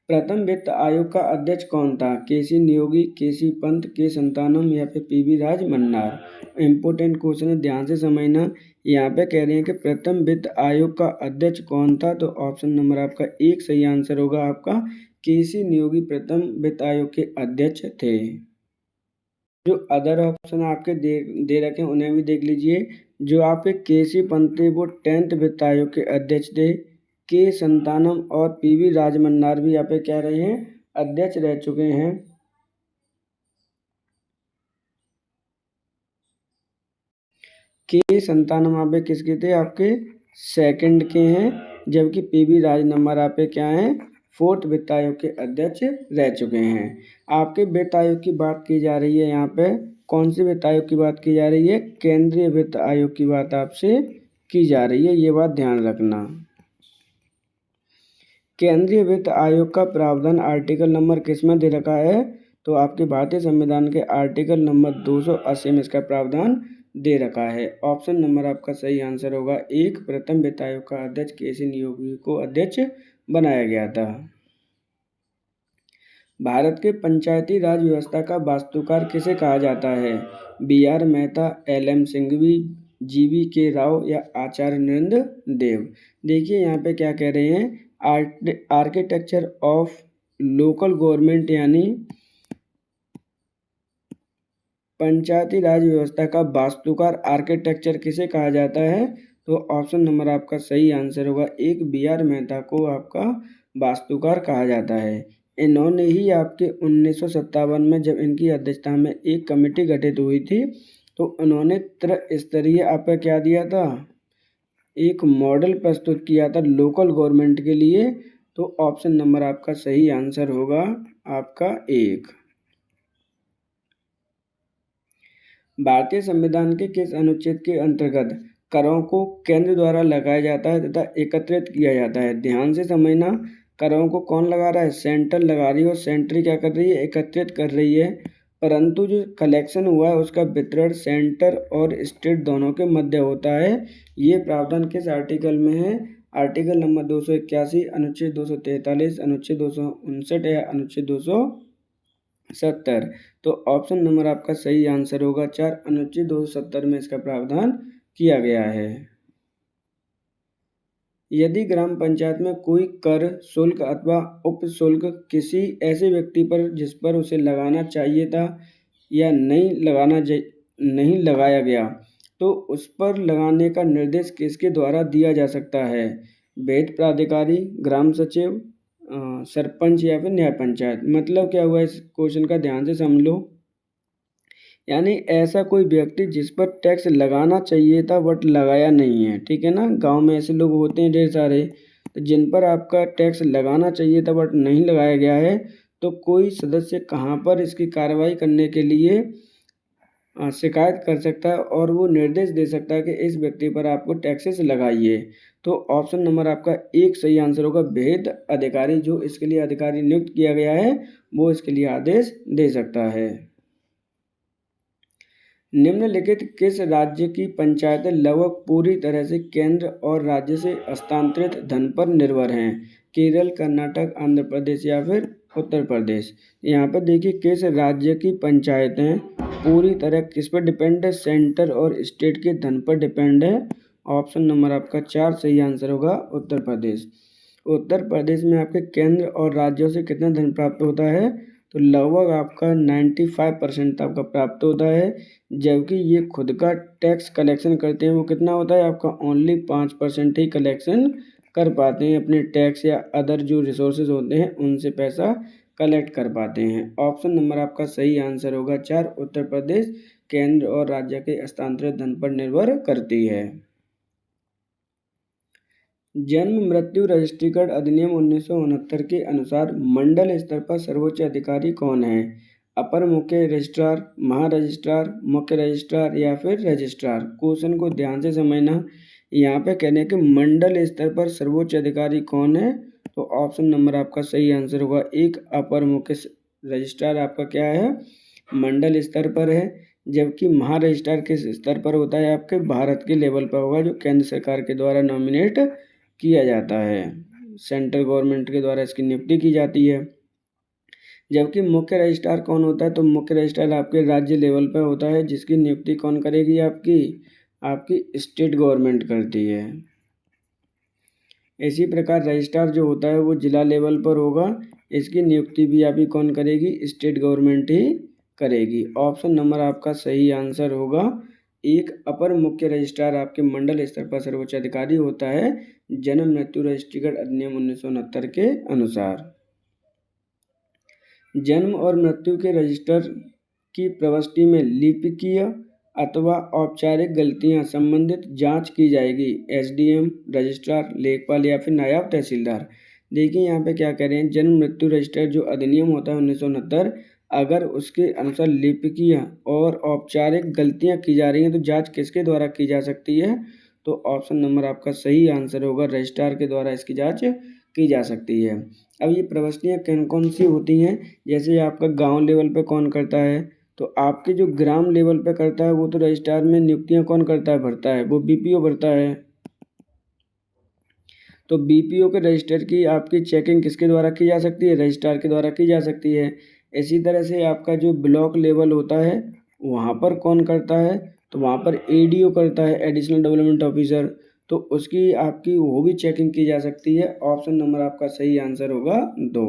प्रथम वित्त आयोग का अध्यक्ष कौन था, केसी नियोगी, केसी पंत, के संतानम या फिर पीवी राज मन्नार। इंपोर्टेंट क्वेश्चन है, ध्यान से समझना। यहाँ पे कह रहे हैं कि प्रथम वित्त आयोग का अध्यक्ष कौन था, तो ऑप्शन नंबर आपका 1 सही आंसर होगा आपका। केसी नियोगी प्रथम वित्त आयोग के अध्यक्ष थे। जो अदर ऑप्शन आपके दे रखे हैं उन्हें भी देख लीजिए। जो आपके केसी पंत थे वो 10th वित्त आयोग के अध्यक्ष थे। के संतानम और पीवी राजमन्नार भी यहाँ पे कह रहे हैं अध्यक्ष रह चुके हैं। के संतानम यहाँ पे किसके थे, आपके सेकंड के हैं, जबकि पीवी राजमन्नार यहाँ पे क्या हैं, 4th वित्त आयोग के अध्यक्ष रह चुके हैं। आपके वित्त आयोग की बात की जा रही है, यहाँ पे कौन से वित्त आयोग की बात की जा रही है, केंद्रीय वित्त आयोग की बात आपसे की जा रही है, ये बात ध्यान रखना। केंद्रीय वित्त आयोग का प्रावधान आर्टिकल नंबर किस में दे रखा है, तो आपके भारतीय संविधान के आर्टिकल नंबर 280 में इसका प्रावधान दे रखा है। ऑप्शन नंबर आपका सही आंसर होगा 1, प्रथम वित्त आयोग का अध्यक्ष केसी नियोगी को अध्यक्ष बनाया गया था। भारत के पंचायती राज व्यवस्था का वास्तुकार किसे कहा जाता है, B R. Mehta, L M. Singhvi, G V. K Rao या आचार्य नरेंद्र देव। देखिए यहाँ पे क्या कह रहे हैं, आर्किटेक्चर ऑफ लोकल गवर्नमेंट यानी पंचायती राज व्यवस्था का वास्तुकार आर्किटेक्चर किसे कहा जाता है, तो ऑप्शन नंबर आपका सही आंसर होगा 1, बी.आर. मेहता को आपका वास्तुकार कहा जाता है। इन्होंने ही आपके 1957 में जब इनकी अध्यक्षता में एक कमेटी गठित हुई थी तो उन्होंने त्रिस्तरीय आपका क्या दिया था, एक मॉडल प्रस्तुत किया था लोकल गवर्नमेंट के लिए। तो ऑप्शन नंबर आपका सही आंसर होगा आपका 1। भारतीय संविधान के किस अनुच्छेद के अंतर्गत करों को केंद्र द्वारा लगाया जाता है तथा एकत्रित किया जाता है। ध्यान से समझना, करों को कौन लगा रहा है, सेंट्रल लगा रही है और सेंट्रल क्या कर रही है, एकत्रित कर रही है। परंतु जो कलेक्शन हुआ है उसका वितरण सेंटर और स्टेट दोनों के मध्य होता है। ये प्रावधान किस आर्टिकल में है, आर्टिकल नंबर 281, अनुच्छेद 243, अनुच्छेद 259 या अनुच्छेद 270। तो ऑप्शन नंबर आपका सही आंसर होगा 4, अनुच्छेद 270 में इसका प्रावधान किया गया है। यदि ग्राम पंचायत में कोई कर, शुल्क अथवा उप शुल्क किसी ऐसे व्यक्ति पर जिस पर उसे लगाना चाहिए था या नहीं लगाया गया तो उस पर लगाने का निर्देश किसके द्वारा दिया जा सकता है, वित्त प्राधिकारी, ग्राम सचिव, सरपंच या फिर न्याय पंचायत। मतलब क्या हुआ इस क्वेश्चन का ध्यान से समझ लो। यानी ऐसा कोई व्यक्ति जिस पर टैक्स लगाना चाहिए था बट लगाया नहीं है, ठीक है ना। गांव में ऐसे लोग होते हैं ढेर सारे, तो जिन पर आपका टैक्स लगाना चाहिए था बट नहीं लगाया गया है, तो कोई सदस्य कहाँ पर इसकी कार्रवाई करने के लिए शिकायत कर सकता है और वो निर्देश दे सकता है कि इस व्यक्ति पर आपको टैक्सेस लगाइए। तो ऑप्शन नंबर आपका 1 सही आंसर होगा, वित्त अधिकारी। जो इसके लिए अधिकारी नियुक्त किया गया है वो इसके लिए आदेश दे सकता है। निम्नलिखित किस राज्य की पंचायतें लगभग पूरी तरह से केंद्र और राज्य से हस्तांतरित धन पर निर्भर हैं, केरल, कर्नाटक, आंध्र प्रदेश या फिर उत्तर प्रदेश। यहाँ पर देखिए किस राज्य की पंचायतें पूरी तरह किस पर डिपेंड है, सेंटर और स्टेट के धन पर डिपेंड है। ऑप्शन नंबर आपका 4 सही आंसर होगा, उत्तर प्रदेश। उत्तर प्रदेश में आपके केंद्र और राज्यों से कितना धन प्राप्त होता है, तो लगभग आपका 95% आपका प्राप्त होता है, जबकि ये खुद का टैक्स कलेक्शन करते हैं वो कितना होता है आपका, ओनली 5% ही कलेक्शन कर पाते हैं अपने टैक्स या अदर जो रिसोर्सेज होते हैं उनसे पैसा कलेक्ट कर पाते हैं। ऑप्शन नंबर आपका सही आंसर होगा 4, उत्तर प्रदेश, केंद्र और राज्य के हस्तांतरित धन पर निर्भर करती है। जन्म मृत्यु रजिस्ट्रीकरण अधिनियम 1969 के अनुसार मंडल स्तर पर सर्वोच्च अधिकारी कौन है? अपर मुख्य रजिस्ट्रार, महारजिस्ट्रार, मुख्य रजिस्ट्रार या फिर रजिस्ट्रार। क्वेश्चन को ध्यान से समझना। यहाँ पे कहने के मंडल स्तर पर सर्वोच्च अधिकारी कौन है? तो ऑप्शन नंबर आपका सही आंसर होगा एक, अपर मुख्य रजिस्ट्रार आपका क्या है? मंडल स्तर पर है। जबकि महारजिस्ट्रार किस स्तर पर होता है? आपके भारत के लेवल पर होगा, जो केंद्र सरकार के द्वारा नॉमिनेट किया जाता है, सेंट्रल गवर्नमेंट के द्वारा इसकी नियुक्ति की जाती है। जबकि मुख्य रजिस्ट्रार कौन होता है? तो मुख्य रजिस्ट्रार आपके राज्य लेवल पर होता है, जिसकी नियुक्ति कौन करेगी? आपकी स्टेट गवर्नमेंट करती है। इसी प्रकार रजिस्ट्रार जो होता है वो जिला लेवल पर होगा, इसकी नियुक्ति भी आपकी कौन करेगी? स्टेट गवर्नमेंट ही करेगी। ऑप्शन नंबर आपका सही आंसर होगा एक, अपर मुख्य रजिस्ट्रार आपके मंडल स्तर पर सर्वोच्च अधिकारी होता है जन्म मृत्यु रजिस्ट्रीकरण अधिनियम 1969 के अनुसार। जन्म और मृत्यु के रजिस्टर की प्रविष्टि में लिपिकीय अथवा औपचारिक गलतियां संबंधित जांच की जाएगी। एसडीएम, रजिस्ट्रार, लेखपाल या फिर नायब तहसीलदार। देखिए यहाँ पे क्या कह रहे हैं, जन्म मृत्यु रजिस्टर जो अधिनियम होता है 1969, अगर उसके अनुसार लिपिकीय और औपचारिक गलतियां की जा रही हैं तो जांच किसके द्वारा की जा सकती है? तो ऑप्शन नंबर आपका सही आंसर होगा रजिस्ट्रार के द्वारा इसकी जांच की जा सकती है। अब ये प्रविष्टियाँ कौन कौन सी होती हैं? जैसे आपका गांव लेवल पे कौन करता है? तो आपके जो ग्राम लेवल पे करता है वो तो रजिस्ट्रार में नियुक्तियां कौन करता है? भरता है, वो बीपीओ भरता है। तो बीपीओ के रजिस्टर की आपकी चेकिंग किसके द्वारा की जा सकती है? रजिस्ट्रार के द्वारा की जा सकती है। इसी तरह से आपका जो ब्लॉक लेवल होता है वहाँ पर कौन करता है? तो वहाँ पर एडीओ करता है, एडिशनल डेवलपमेंट ऑफिसर। तो उसकी आपकी वो भी चेकिंग की जा सकती है। ऑप्शन नंबर आपका सही आंसर होगा 2।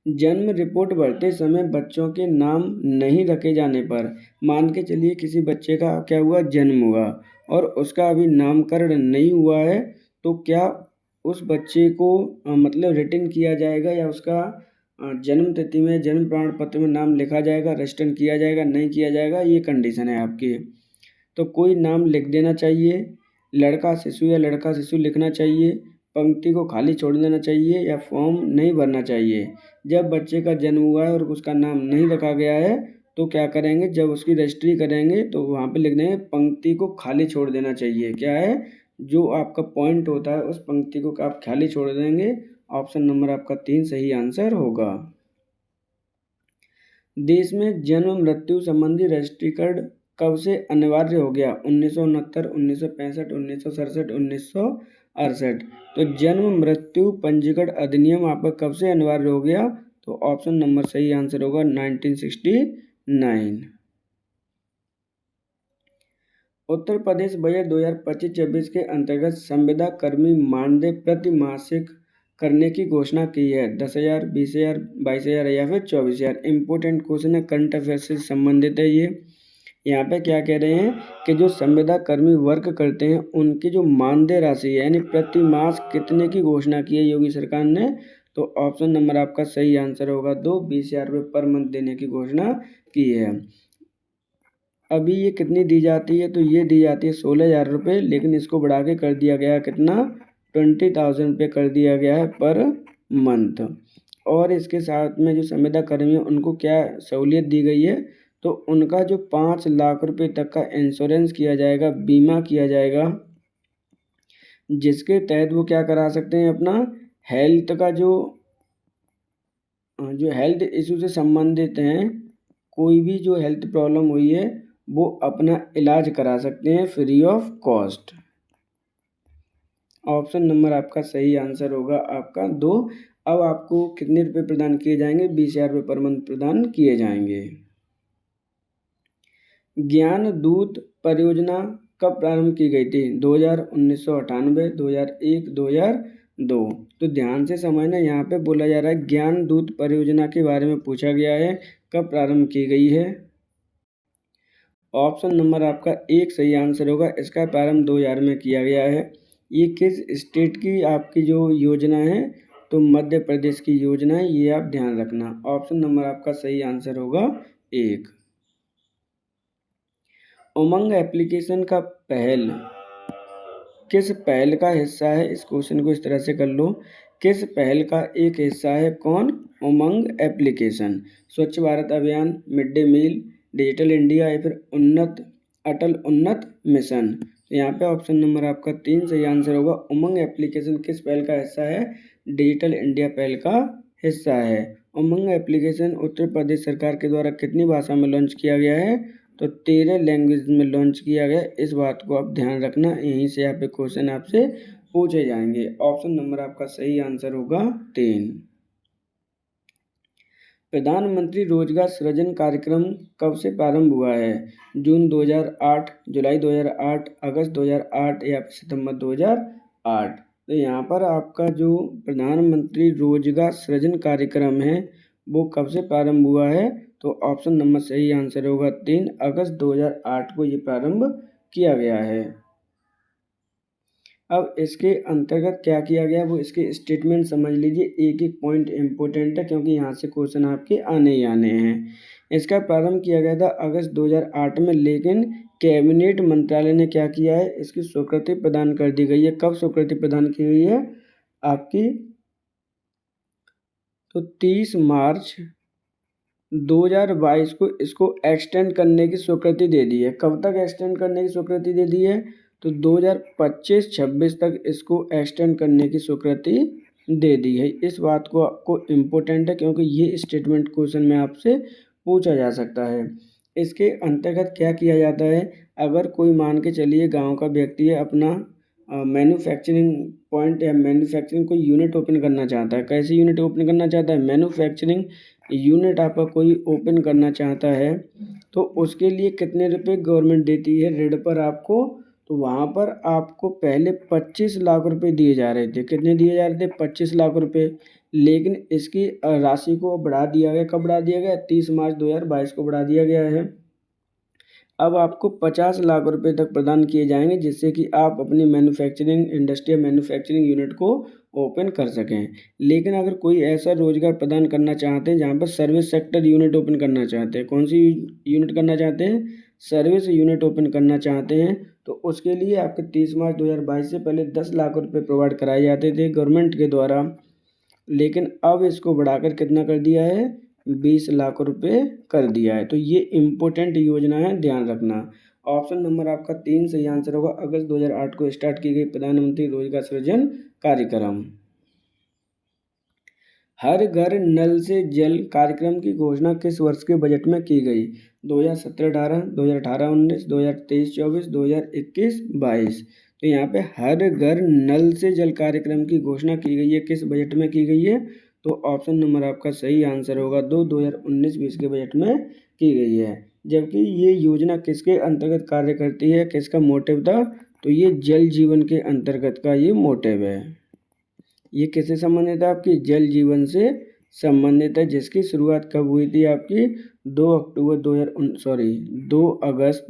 जन्म रिपोर्ट भरते समय बच्चों के नाम नहीं रखे जाने पर, मान के चलिए किसी बच्चे का क्या हुआ, जन्म हुआ और उसका अभी नामकरण नहीं हुआ है, तो क्या उस बच्चे को मतलब रिटन किया जाएगा या उसका जन्म तिथि में जन्म प्रमाण पत्र में नाम लिखा जाएगा, रजिस्टर किया जाएगा, नहीं किया जाएगा? ये कंडीशन है आपकी। तो कोई नाम लिख देना चाहिए, लड़का शिशु या लड़का शिशु लिखना चाहिए, पंक्ति को खाली छोड़ देना चाहिए या फॉर्म नहीं भरना चाहिए। जब बच्चे का जन्म हुआ है और उसका नाम नहीं रखा गया है तो क्या करेंगे, जब उसकी रजिस्ट्री करेंगे तो वहाँ पे लिख देंगे पंक्ति को खाली छोड़ देना चाहिए। क्या है, जो आपका पॉइंट होता है उस पंक्ति को आप खाली छोड़ देंगे। ऑप्शन नंबर आपका 3 सही आंसर होगा। देश में जन्म मृत्यु संबंधी रजिस्ट्रीकरण कब से अनिवार्य हो गया? 1969, 1965, 1967, 1968। तो जन्म मृत्यु पंजीकरण अधिनियम आपका कब से अनिवार्य हो गया? तो ऑप्शन नंबर सही आंसर होगा 1969। उत्तर प्रदेश बजट 2025-26 के अंतर्गत संविदा कर्मी मानदेय प्रति मासिक करने की घोषणा की है। 10,000, 20,000, 22,000 या फिर 24,000। इम्पोर्टेंट क्वेश्चन है, करंट अफेयर से संबंधित है ये। यहाँ पे क्या कह रहे हैं कि जो संविदा कर्मी वर्क करते हैं उनकी जो मानदेय राशि है यानी प्रति मास कितने की घोषणा की है योगी सरकार ने? तो ऑप्शन नंबर आपका सही आंसर होगा 2, 20,000 रुपये पर मंथ देने की घोषणा की है। अभी ये कितनी दी जाती है? तो ये दी जाती है 16,000 रुपये, लेकिन इसको बढ़ा के कर दिया गया कितना, 20,000 रुपये कर दिया गया है पर मंथ। और इसके साथ में जो संविदा कर्मी है उनको क्या सहूलियत दी गई है? तो उनका जो 5 लाख रुपए तक का इंश्योरेंस किया जाएगा, बीमा किया जाएगा, जिसके तहत वो क्या करा सकते हैं, अपना हेल्थ का जो हेल्थ इशू से संबंधित हैं, कोई भी जो हेल्थ प्रॉब्लम हुई है वो अपना इलाज करा सकते हैं free of cost. Option number आपका सही आंसर होगा आपका 2। अब आपको कितने रुपए प्रदान किए जाएंगे? 20,000 रुपये पर मंथ प्रदान किए जाएंगे। ज्ञान दूत परियोजना कब प्रारंभ की गई थी? 2000, 1998, 2001, 2002। तो ध्यान से समझना, यहाँ पे बोला जा रहा है ज्ञान दूत परियोजना के बारे में पूछा गया है, कब प्रारंभ की गई है? ऑप्शन नंबर आपका 1 सही आंसर होगा। इसका प्रारंभ 2000 में किया गया है। ये किस स्टेट की आपकी जो योजना है? तो मध्य प्रदेश की योजना है, ये आप ध्यान रखना। ऑप्शन नंबर आपका सही आंसर होगा 1। उमंग एप्लीकेशन का पहल किस पहल का हिस्सा है? इस क्वेश्चन को इस तरह से कर लो, किस पहल का एक हिस्सा है कौन? Umang application. Swachh Bharat Abhiyan, mid day meal, digital India या फिर अटल उन्नत मिशन। तो यहाँ पे ऑप्शन नंबर आपका 3 सही आंसर होगा। उमंग एप्लीकेशन किस पहल का हिस्सा है? डिजिटल इंडिया पहल का हिस्सा है। उमंग एप्लीकेशन उत्तर प्रदेश सरकार के द्वारा कितनी भाषा में लॉन्च किया गया है? तो 13 लैंग्वेज में लॉन्च किया गया। इस बात को आप ध्यान रखना, यहीं से यहाँ पे क्वेश्चन आपसे पूछे जाएंगे। ऑप्शन नंबर आपका सही आंसर होगा 3। प्रधानमंत्री रोजगार सृजन कार्यक्रम कब से प्रारंभ हुआ है? जून 2008, जुलाई 2008, अगस्त 2008 या सितंबर 2008। तो यहाँ पर आपका जो प्रधानमंत्री रोजगार सृजन कार्यक्रम है वो कब से प्रारंभ हुआ है? तो ऑप्शन नंबर सही आंसर होगा 3 अगस्त 2008 को ये प्रारंभ किया गया है। अब इसके अंतर्गत क्या किया गया वो इसके स्टेटमेंट समझ लीजिए, एक एक पॉइंट इम्पोर्टेंट है क्योंकि यहाँ से क्वेश्चन आपके आने ही आने हैं। इसका प्रारंभ किया गया था अगस्त 2008 में, लेकिन कैबिनेट मंत्रालय ने क्या किया है, इसकी स्वीकृति प्रदान कर दी गई है। कब स्वीकृति प्रदान की गई है आपकी? तो 30 मार्च 2022 को इसको एक्सटेंड करने की स्वीकृति दे दी है। कब तक एक्सटेंड करने की स्वीकृति दे दी है? तो 2025-26 तक इसको एक्सटेंड करने की स्वीकृति दे दी है। इस बात को आपको इम्पोर्टेंट है क्योंकि ये स्टेटमेंट क्वेश्चन में आपसे पूछा जा सकता है। इसके अंतर्गत क्या किया जाता है, अगर कोई मान के चलिए गांव का व्यक्ति है, अपना मैन्युफैक्चरिंग पॉइंट या मैन्युफैक्चरिंग कोई यूनिट ओपन करना चाहता है। कैसी यूनिट ओपन करना चाहता है? मैन्युफैक्चरिंग यूनिट आपका कोई ओपन करना चाहता है तो उसके लिए कितने रुपए गवर्नमेंट देती है ऋण पर आपको? तो वहाँ पर आपको पहले 25 लाख रुपए दिए जा रहे थे। कितने दिए जा रहे थे? 25 लाख रुपए। लेकिन इसकी राशि को बढ़ा दिया गया। कब बढ़ा दिया गया? 30 मार्च 2022 को बढ़ा दिया गया है। अब आपको 50 लाख रुपए तक प्रदान किए जाएंगे जिससे कि आप अपनी मैन्युफैक्चरिंग इंडस्ट्री या मैन्युफैक्चरिंग यूनिट को ओपन कर सकें। लेकिन अगर कोई ऐसा रोजगार प्रदान करना चाहते हैं जहाँ पर सर्विस सेक्टर यूनिट ओपन करना चाहते हैं, कौन सी यूनिट करना चाहते हैं? सर्विस यूनिट ओपन करना चाहते हैं, तो उसके लिए आपके 30 मार्च 2022 से पहले 10 लाख रुपए प्रोवाइड कराए जाते थे गवर्नमेंट के द्वारा। लेकिन अब इसको बढ़ाकर कितना कर दिया है? 20 लाख रुपए कर दिया है। तो ये इम्पोर्टेंट योजना है, ध्यान रखना। ऑप्शन नंबर आपका 3 सही आंसर होगा। अगस्त 2008 को स्टार्ट की गई प्रधानमंत्री रोजगार सृजन कार्यक्रम। हर घर नल से जल कार्यक्रम की घोषणा किस वर्ष के बजट में की गई? 2017-18, 2018-19, 2023-24, 2021-22। तो यहाँ पे हर घर नल से जल कार्यक्रम की घोषणा की गई है, किस बजट में की गई है? तो ऑप्शन नंबर आपका सही आंसर होगा 2 2019-20 के बजट में की गई है। जबकि ये योजना किसके अंतर्गत कार्य करती है, किसका मोटिव था? तो ये जल जीवन के अंतर्गत का ये मोटिव है। ये किससे संबंधित है? आपकी जल जीवन से संबंधित है, जिसकी शुरुआत कब हुई थी आपकी? 2 अगस्त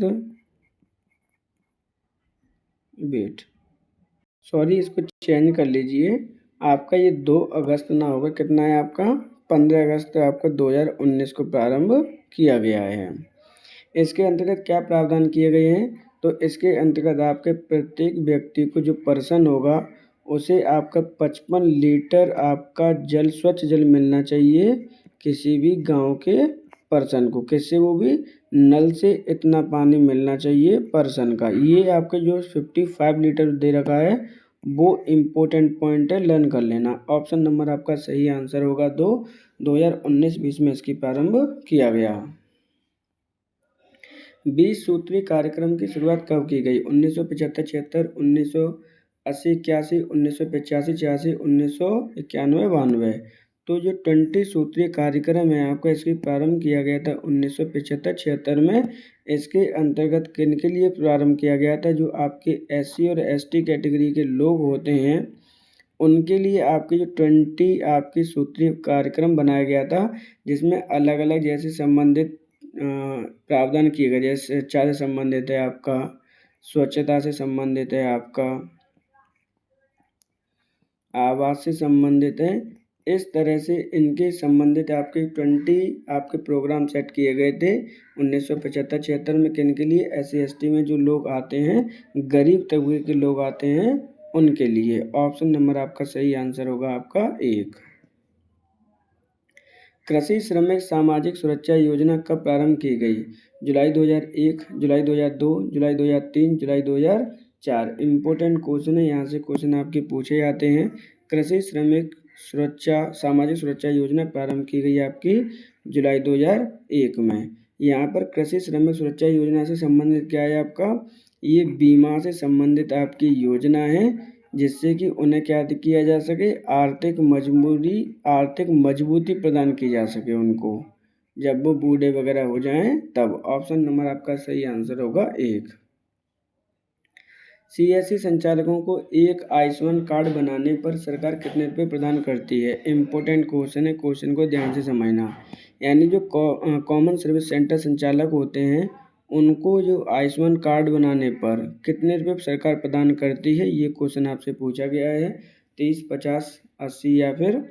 इसको चेंज कर लीजिए। आपका ये 2 अगस्त ना होगा, कितना है आपका? 15 अगस्त आपका 2019 को प्रारंभ किया गया है। इसके अंतर्गत क्या प्रावधान किए गए हैं? तो इसके अंतर्गत आपके प्रत्येक व्यक्ति को जो पर्सन होगा उसे आपका 55 लीटर आपका जल, स्वच्छ जल मिलना चाहिए किसी भी गांव के पर्सन को। किससे? वो भी नल से इतना पानी मिलना चाहिए पर्सन का। ये आपका जो 55 लीटर दे रखा है वो इम्पोर्टेंट पॉइंट है, लर्न कर लेना। ऑप्शन नंबर आपका सही आंसर होगा 2 2019-20 में इसकी प्रारंभ किया गया। 20 सूत्रीय कार्यक्रम की शुरुआत कब की गई? 1975-76, 1980-81, 1985-86, 1991-92। तो जो 20 सूत्रीय कार्यक्रम है आपका, इसकी प्रारंभ किया गया था 1975-76 में। इसके अंतर्गत किन के लिए प्रारंभ किया गया था? जो आपके SC और ST कैटेगरी के लोग होते हैं उनके लिए आपके जो 20 आपकी सूत्रीय कार्यक्रम बनाया गया था, जिसमें अलग अलग जैसे संबंधित प्रावधान किए गए। जैसे शिक्षा से संबंधित है आपका, स्वच्छता से संबंधित है आपका, आवास से संबंधित है, इस तरह से इनके संबंधित आपके 20 आपके प्रोग्राम सेट किए गए थे 1975-76 में। किन के लिए? SC/ST में जो लोग आते हैं, गरीब तबके के लोग आते हैं, उनके लिए। ऑप्शन नंबर आपका सही आंसर होगा आपका 1। कृषि श्रमिक सामाजिक सुरक्षा योजना कब प्रारंभ की गई? जुलाई 2001, जुलाई 2002, जुलाई 2003, जुलाई 2004। इम्पोर्टेंट क्वेश्चन है, यहाँ से क्वेश्चन आपके पूछे जाते हैं। कृषि श्रमिक सामाजिक सुरक्षा योजना प्रारंभ की गई आपकी जुलाई 2001 में। यहाँ पर कृषि श्रमिक सुरक्षा योजना से संबंधित क्या है आपका? ये बीमा से संबंधित आपकी योजना है, जिससे कि उन्हें क्या किया जा सके? आर्थिक मजबूती प्रदान की जा सके उनको, जब वो बूढ़े वगैरह हो जाएं तब। ऑप्शन नंबर आपका सही आंसर होगा 1। CSC संचालकों को एक आयुष्मान कार्ड बनाने पर सरकार कितने रुपये प्रदान करती है? इम्पोर्टेंट क्वेश्चन है, क्वेश्चन को ध्यान से समझना। यानी जो कॉमन सर्विस सेंटर संचालक होते हैं, उनको जो आयुष्मान कार्ड बनाने पर कितने रुपये सरकार प्रदान करती है, ये क्वेश्चन आपसे पूछा गया है। 30, 50, 80 या फिर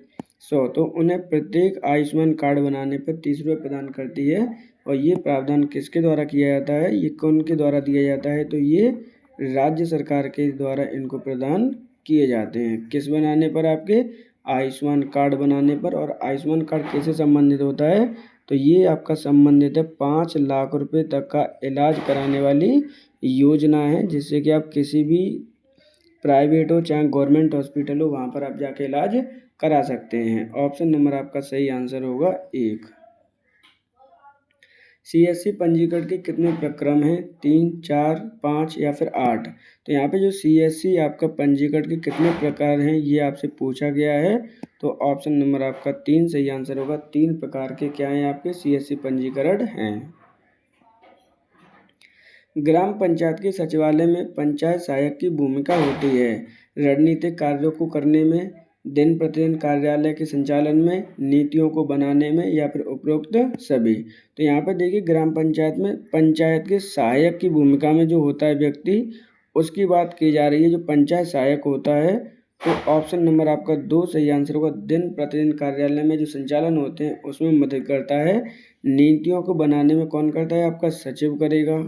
100। तो उन्हें प्रत्येक आयुष्मान कार्ड बनाने पर 30 रुपये प्रदान करती है। और ये प्रावधान किसके द्वारा किया जाता है? ये कौन के द्वारा दिया जाता है? तो ये राज्य सरकार के द्वारा इनको प्रदान किए जाते हैं। किस बनाने पर? आपके आयुष्मान कार्ड बनाने पर। और आयुष्मान कार्ड किससे संबंधित होता है? तो ये आपका संबंधित है 5 लाख रुपए तक का इलाज कराने वाली योजना है, जिससे कि आप किसी भी प्राइवेट हो चाहे गवर्नमेंट हॉस्पिटल हो, वहाँ पर आप जाके इलाज करा सकते हैं। ऑप्शन नंबर आपका सही आंसर होगा 1। CSC पंजीकरण के कितने प्रक्रम हैं? 3, 4, 5 या फिर 8। तो यहाँ पे जो CSC आपका पंजीकरण के कितने प्रकार हैं, ये आपसे पूछा गया है। तो ऑप्शन नंबर आपका 3 सही आंसर होगा। 3 प्रकार के क्या हैं आपके? CSC पंजीकरण हैं। ग्राम पंचायत के सचिवालय में पंचायत सहायक की भूमिका होती है रणनीतिक कार्यों को करने में, दिन प्रतिदिन कार्यालय के संचालन में, नीतियों को बनाने में, या फिर उपरोक्त सभी। तो यहाँ पर देखिए, ग्राम पंचायत में पंचायत के सहायक की भूमिका में जो होता है व्यक्ति, उसकी बात की जा रही है, जो पंचायत सहायक होता है। तो ऑप्शन नंबर आपका 2 सही आंसर होगा। दिन प्रतिदिन कार्यालय में जो संचालन होते हैं उसमें मदद करता है। नीतियों को बनाने में कौन करता है? आपका सचिव करेगा।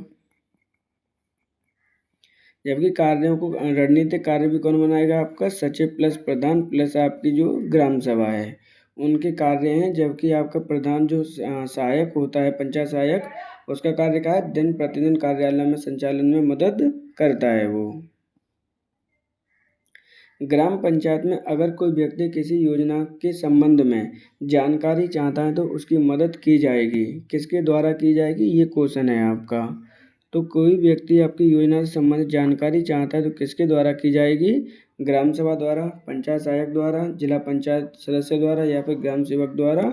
जबकि कार्यों को, रणनीतिक कार्य भी कौन बनाएगा? आपका सचिव प्लस प्रधान प्लस आपकी जो ग्राम सभा है, उनके कार्य हैं। जबकि आपका प्रधान जो सहायक होता है, पंचायत सहायक, उसका कार्य क्या है? दिन प्रतिदिन कार्यालय में संचालन में मदद करता है वो। ग्राम पंचायत में अगर कोई व्यक्ति किसी योजना के संबंध में जानकारी चाहता है तो उसकी मदद की जाएगी। किसके द्वारा की जाएगी? ये क्वेश्चन है आपका। तो कोई व्यक्ति आपकी योजना से संबंधित जानकारी चाहता है तो किसके द्वारा की जाएगी? ग्राम सभा द्वारा, पंचायत सहायक द्वारा, जिला पंचायत सदस्य द्वारा, या फिर ग्राम सेवक द्वारा।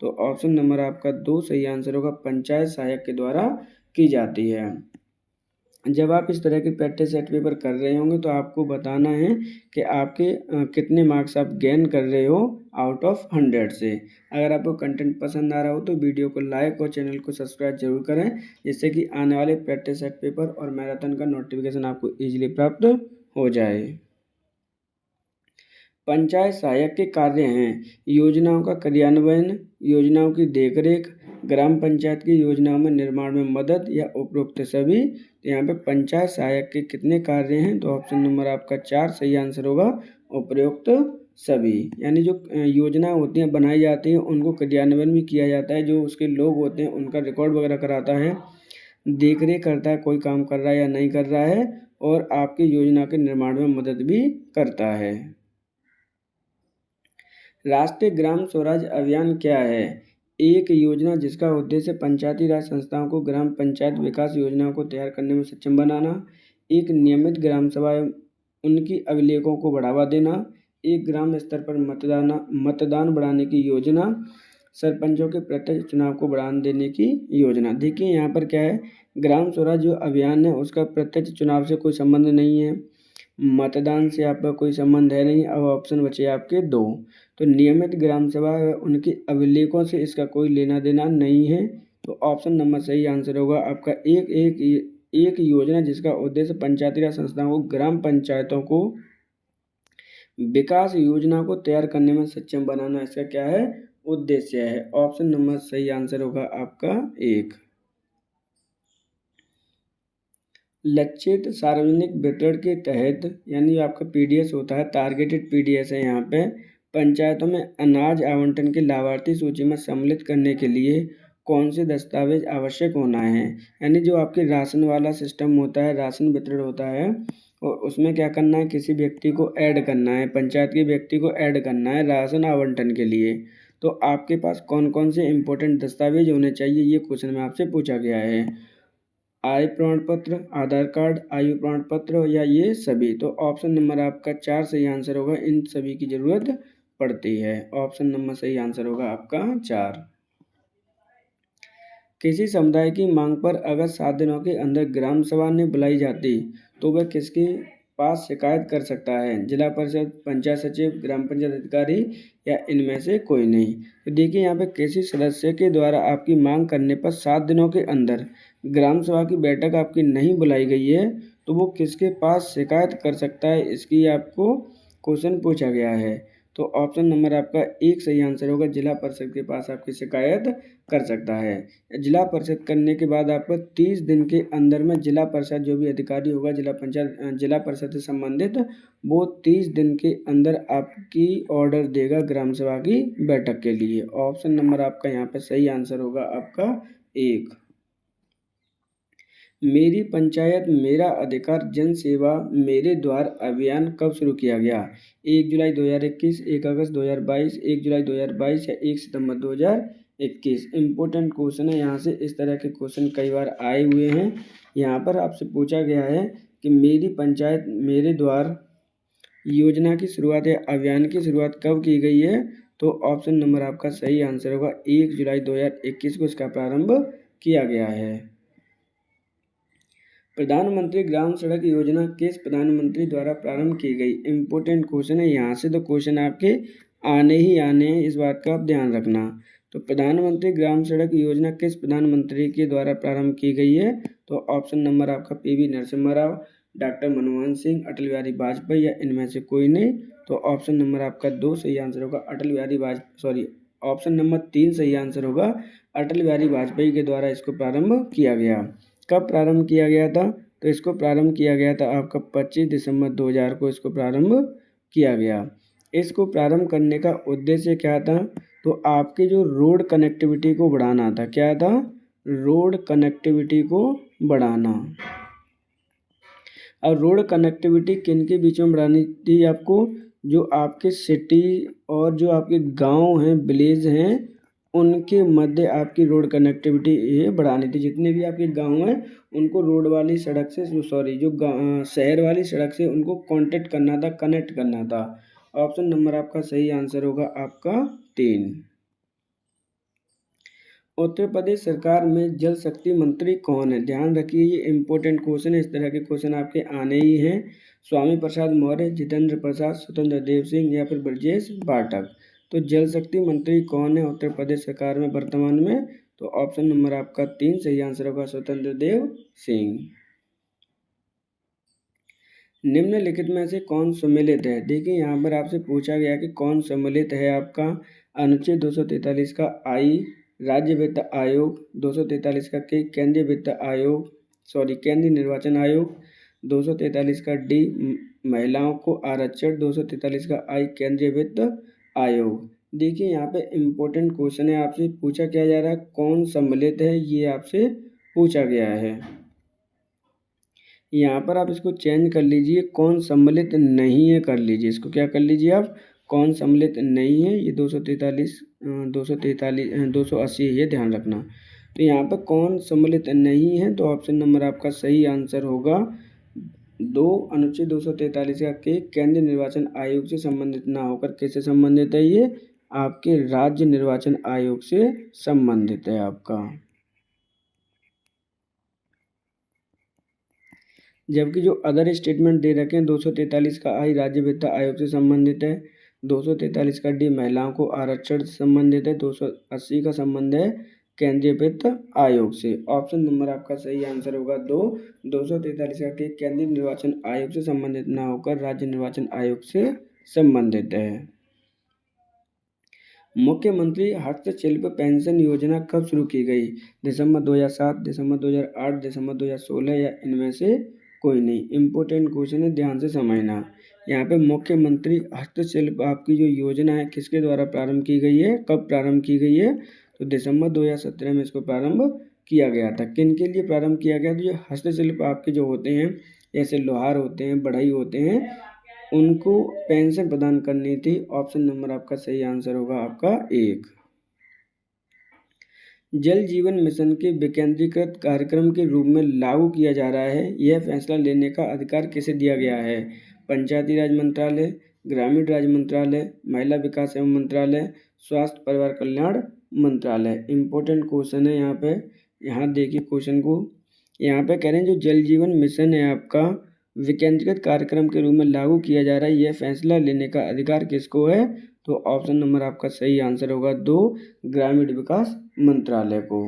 तो ऑप्शन नंबर आपका 2 सही आंसर होगा। पंचायत सहायक के द्वारा की जाती है। जब आप इस तरह के प्रैक्टिस सेट पेपर कर रहे होंगे तो आपको बताना है कि आपके कितने मार्क्स आप गेन कर रहे हो आउट ऑफ 100 से। अगर आपको कंटेंट पसंद आ रहा हो तो वीडियो को लाइक और चैनल को सब्सक्राइब जरूर करें, जिससे कि आने वाले प्रैक्टिस सेट पेपर और मैराथन का नोटिफिकेशन आपको ईजिली प्राप्त हो जाए। पंचायत सहायक के कार्य हैं योजनाओं का क्रियान्वयन, योजनाओं की देखरेख, ग्राम पंचायत की योजनाओं में निर्माण में मदद, या उपरोक्त सभी। तो यहाँ पे पंचायत सहायक के कितने कार्य हैं? तो ऑप्शन नंबर आपका 4 सही आंसर होगा। उपरोक्त सभी, यानी जो योजना होती हैं, बनाई जाती हैं, उनको क्रियान्वयन भी किया जाता है। जो उसके लोग होते हैं उनका रिकॉर्ड वगैरह कराता है, देखरेख करता है कोई काम कर रहा है या नहीं कर रहा है, और आपकी योजना के निर्माण में मदद भी करता है। राष्ट्रीय ग्राम स्वराज अभियान क्या है? एक योजना जिसका उद्देश्य पंचायती राज संस्थाओं को ग्राम पंचायत विकास योजनाओं को तैयार करने में सक्षम बनाना, एक नियमित ग्राम सभा उनकी अभिलेखों को बढ़ावा देना, एक ग्राम स्तर पर मतदान बढ़ाने की योजना, सरपंचों के प्रत्यक्ष चुनाव को बढ़ावा देने की योजना। देखिए यहाँ पर क्या है, ग्राम स्वराज जो अभियान है उसका प्रत्यक्ष चुनाव से कोई संबंध नहीं है, मतदान से आपका कोई संबंध है नहीं। अब ऑप्शन बचे आपके 2। तो नियमित ग्राम सभा उनके अभिलेखों से इसका कोई लेना देना नहीं है। तो ऑप्शन नंबर सही आंसर होगा आपका एक योजना जिसका उद्देश्य पंचायती राज संस्थाओं को ग्राम पंचायतों को विकास योजना को तैयार करने में सक्षम बनाना इसका क्या है, उद्देश्य है। ऑप्शन नंबर सही आंसर होगा आपका 1। लक्षित सार्वजनिक वितरण के तहत, यानी आपका पीडीएस होता है, टारगेटेड पीडीएस है यहाँ पे, पंचायतों में अनाज आवंटन की लाभार्थी सूची में सम्मिलित करने के लिए कौन से दस्तावेज आवश्यक होना है। यानी जो आपके राशन वाला सिस्टम होता है, राशन वितरण होता है, और उसमें क्या करना है, किसी व्यक्ति को ऐड करना है, पंचायत के व्यक्ति को ऐड करना है राशन आवंटन के लिए। तो आपके पास कौन कौन से इंपॉर्टेंट दस्तावेज होने चाहिए, ये क्वेश्चन में आपसे पूछा गया है। आय प्रमाण पत्र, आधार कार्ड, आयु प्रमाण पत्र, या ये सभी। तो ऑप्शन नंबर आपका 4 सही आंसर होगा, इन सभी की जरूरत पड़ती है। ऑप्शन नंबर सही आंसर होगा आपका 4। किसी समुदाय की मांग पर अगर 7 दिनों के अंदर ग्राम सभा नहीं बुलाई जाती तो वह किसके पास शिकायत कर सकता है, जिला परिषद, पंचायत सचिव, ग्राम पंचायत अधिकारी, या इनमें से कोई नहीं। तो देखिए यहाँ पे किसी सदस्य के द्वारा आपकी मांग करने पर 7 दिनों के अंदर ग्राम सभा की बैठक आपकी नहीं बुलाई गई है तो वो किसके पास शिकायत कर सकता है, इसकी आपको क्वेश्चन पूछा गया है। तो ऑप्शन नंबर आपका 1 सही आंसर होगा, जिला परिषद के पास आपकी शिकायत कर सकता है। जिला परिषद करने के बाद आपको 30 दिन के अंदर में जिला परिषद, जो भी अधिकारी होगा जिला पंचायत जिला परिषद से संबंधित, वो 30 दिन के अंदर आपकी ऑर्डर देगा ग्राम सभा की बैठक के लिए। ऑप्शन नंबर आपका यहाँ पे सही आंसर होगा आपका 1। मेरी पंचायत मेरा अधिकार जन सेवा मेरे द्वार अभियान कब शुरू किया गया। 1 जुलाई 2021, 1 अगस्त 2022, 1 जुलाई 2022, या 1 सितंबर 2021। इम्पोर्टेंट क्वेश्चन है, यहाँ से इस तरह के क्वेश्चन कई बार आए हुए हैं। यहाँ पर आपसे पूछा गया है कि मेरी पंचायत मेरे द्वार योजना की शुरुआत या अभियान की शुरुआत कब की गई है। तो ऑप्शन नंबर आपका सही आंसर होगा 1 जुलाई 2021 को इसका प्रारंभ किया गया है। प्रधानमंत्री ग्राम सड़क योजना किस प्रधानमंत्री द्वारा प्रारंभ की गई। इम्पोर्टेंट क्वेश्चन है, यहाँ से तो क्वेश्चन आपके आने ही आने हैं, इस बात का आप ध्यान रखना। तो प्रधानमंत्री ग्राम सड़क योजना किस प्रधानमंत्री के द्वारा प्रारंभ की गई है। तो ऑप्शन नंबर आपका पीवी नरसिम्हा राव, डॉक्टर मनमोहन सिंह, अटल बिहारी वाजपेयी, या इनमें से कोई नहीं। तो ऑप्शन नंबर आपका 2 सही आंसर होगा, अटल बिहारी वाजपेयी, ऑप्शन नंबर 3 सही आंसर होगा, अटल बिहारी वाजपेयी के द्वारा इसको प्रारंभ किया गया। कब प्रारंभ किया गया था। तो इसको प्रारंभ किया गया था आपका 25 दिसंबर 2000 को इसको प्रारंभ किया गया। इसको प्रारंभ करने का उद्देश्य क्या था। तो आपके जो रोड कनेक्टिविटी को बढ़ाना था। क्या था, रोड कनेक्टिविटी को बढ़ाना। और रोड कनेक्टिविटी किन के बीच में बढ़ानी थी आपको, जो आपके सिटी और जो आपके गांव हैं, विलेज हैं, उनके मध्य आपकी रोड कनेक्टिविटी ये बढ़ानी थी। जितने भी आपके गांव हैं उनको रोड वाली सड़क से, जो शहर वाली सड़क से उनको कांटेक्ट करना था, कनेक्ट करना था। ऑप्शन नंबर आपका सही आंसर होगा आपका 3। उत्तर प्रदेश सरकार में जल शक्ति मंत्री कौन है। ध्यान रखिए, ये इंपॉर्टेंट क्वेश्चन है, इस तरह के क्वेश्चन आपके आने ही हैं। स्वामी प्रसाद मौर्य, जितेंद्र प्रसाद, स्वतंत्र देव सिंह, या फिर ब्रजेश पाठक। तो जल शक्ति मंत्री कौन है उत्तर प्रदेश सरकार में वर्तमान में। तो ऑप्शन नंबर आपका 3 सही आंसर होगा, स्वतंत्र देव सिंह। निम्नलिखित में से कौन सम्मिलित है। देखिए यहाँ पर आपसे पूछा गया कि कौन सम्मिलित है आपका। अनुच्छेद 243 का आई राज्य वित्त आयोग, 243 का के केंद्रीय वित्त आयोग, केंद्रीय निर्वाचन आयोग, 243 का डी महिलाओं को आरक्षण, 243 का आई केंद्रीय वित्त आयोग। देखिए यहाँ पे इम्पोर्टेंट क्वेश्चन है, आपसे पूछा क्या जा रहा है, कौन सम्मिलित है, ये आपसे पूछा गया है। यहाँ पर आप इसको चेंज कर लीजिए, कौन सम्मिलित नहीं है कर लीजिए, इसको क्या कर लीजिए आप, कौन सम्मिलित नहीं है। ये 280 ये ध्यान रखना। तो यहाँ पर कौन सम्मिलित नहीं है। तो ऑप्शन नंबर आपका सही आंसर होगा 2, अनुच्छेद 243 का के केंद्रीय निर्वाचन आयोग से संबंधित ना होकर किससे संबंधित है, ये आपके राज्य निर्वाचन आयोग से संबंधित है आपका। जबकि जो अदर स्टेटमेंट दे रखे हैं, 243 का आई राज्य वित्त आयोग से संबंधित है, 243 का डी महिलाओं को आरक्षण से संबंधित है, 280 का संबंध है केंद्रीय वित्त आयोग से। ऑप्शन नंबर आपका सही आंसर होगा 2, 243 का केंद्रीय निर्वाचन आयोग से संबंधित ना होकर राज्य निर्वाचन आयोग से संबंधित है। मुख्यमंत्री हस्तशिल्प पेंशन योजना कब शुरू की गई? दिसंबर 2007, दिसंबर 2008, दिसंबर 2016 या इनमें से कोई नहीं। इम्पोर्टेंट क्वेश्चन है, ध्यान से समझना। यहाँ पे मुख्यमंत्री हस्तशिल्प आपकी जो योजना है किसके द्वारा प्रारंभ की गई है, कब प्रारंभ की गई है? तो दिसंबर 2017 में इसको प्रारंभ किया गया था। किन के लिए प्रारंभ किया गया? तो जो हस्तशिल्प आपके जो होते हैं, जैसे लोहार होते हैं, बढ़ई होते हैं, उनको पेंशन प्रदान करनी थी। ऑप्शन नंबर आपका सही आंसर होगा आपका 1। जल जीवन मिशन के विकेंद्रीकृत कार्यक्रम के रूप में लागू किया जा रहा है, यह फैसला लेने का अधिकार किसे दिया गया है? पंचायती राज मंत्रालय, ग्रामीण राज्य मंत्रालय, महिला विकास एवं मंत्रालय, स्वास्थ्य परिवार कल्याण मंत्रालय। इम्पोर्टेंट क्वेश्चन है यहाँ पे। यहाँ देखिए क्वेश्चन को, यहाँ पे कह रहे हैं जो जल जीवन मिशन है आपका विकेंद्रीकृत कार्यक्रम के रूप में लागू किया जा रहा है, यह फैसला लेने का अधिकार किसको है? तो ऑप्शन नंबर आपका सही आंसर होगा 2, ग्रामीण विकास मंत्रालय को।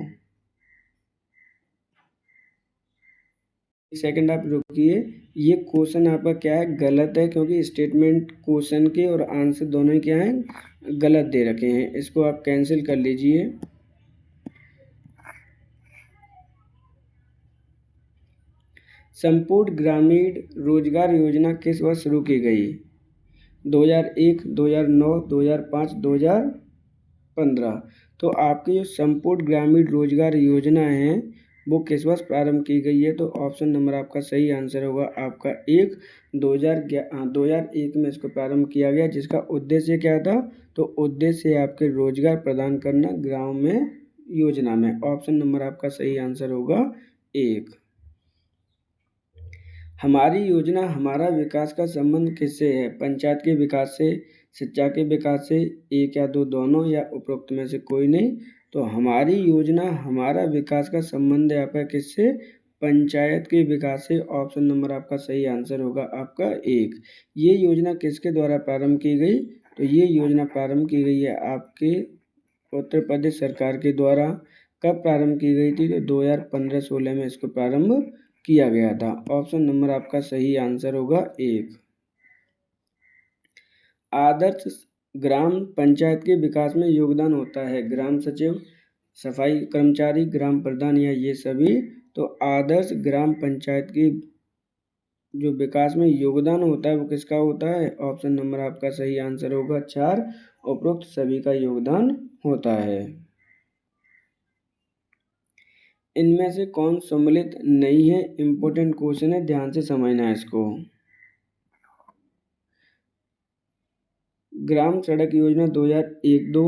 सेकंड आप रुकिए, ये क्वेश्चन आपका क्या है, गलत है, क्योंकि स्टेटमेंट क्वेश्चन के और आंसर दोनों ही क्या हैं, गलत दे रखे हैं। इसको आप कैंसिल कर लीजिए। संपूर्ण ग्रामीण रोजगार योजना किस वर्ष शुरू की गई? 2001, 2009, 2005, 2015। तो आपकी जो संपूर्ण ग्रामीण रोजगार योजना है वो किस वर्ष प्रारंभ की गई है? तो ऑप्शन नंबर आपका सही आंसर होगा आपका 1, 2001 में इसको प्रारंभ किया गया, जिसका उद्देश्य क्या था? तो उद्देश्य आपके रोजगार प्रदान करना गाँव में योजना में। ऑप्शन नंबर आपका सही आंसर होगा 1। हमारी योजना हमारा विकास का संबंध किससे है? पंचायत के विकास से, शिक्षा के विकास से, 1 या 2 दोनों, या उपरोक्त में से कोई नहीं। तो हमारी योजना हमारा विकास का संबंध है आपका किससे? पंचायत के विकास से। ऑप्शन नंबर आपका सही आंसर होगा आपका 1। ये योजना किसके द्वारा प्रारंभ की गई? तो ये योजना प्रारंभ की गई है आपके उत्तर प्रदेश सरकार के द्वारा। कब प्रारंभ की गई थी? तो 2015-16 में इसको प्रारंभ किया गया था। ऑप्शन नंबर आपका सही आंसर होगा 1। आदर्श ग्राम पंचायत के विकास में योगदान होता है ग्राम सचिव, सफाई कर्मचारी, ग्राम प्रधान या ये सभी? तो आदर्श ग्राम पंचायत की जो विकास में योगदान होता है वो किसका होता है? ऑप्शन नंबर आपका सही आंसर होगा 4, उपरोक्त सभी का योगदान होता है। इनमें से कौन सम्मिलित नहीं है? इम्पोर्टेंट क्वेश्चन है, ध्यान से समझना है इसको। ग्राम सड़क योजना 2001-2,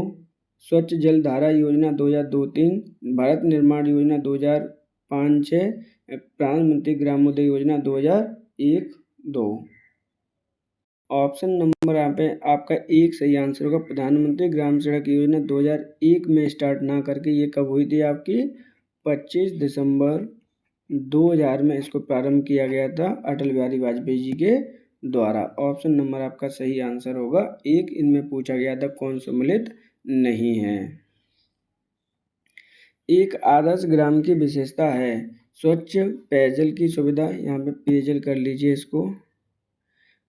स्वच्छ जल धारा योजना 2002-3, भारत निर्माण योजना 2005-6, प्रधानमंत्री ग्रामोदय योजना 2001-2। ऑप्शन नंबर यहाँ पे आपका 1 सही आंसर होगा। प्रधानमंत्री ग्राम सड़क योजना 2001 में स्टार्ट ना करके ये कब हुई थी आपकी? 25 दिसंबर 2000 में इसको प्रारंभ किया गया था अटल बिहारी वाजपेयी जी के द्वारा। ऑप्शन नंबर आपका सही आंसर होगा 1। इनमें पूछा गया था कौन सम्मिलित नहीं है। एक आदर्श ग्राम की विशेषता है स्वच्छ पेयजल की सुविधा, यहाँ पे पेयजल कर लीजिए इसको,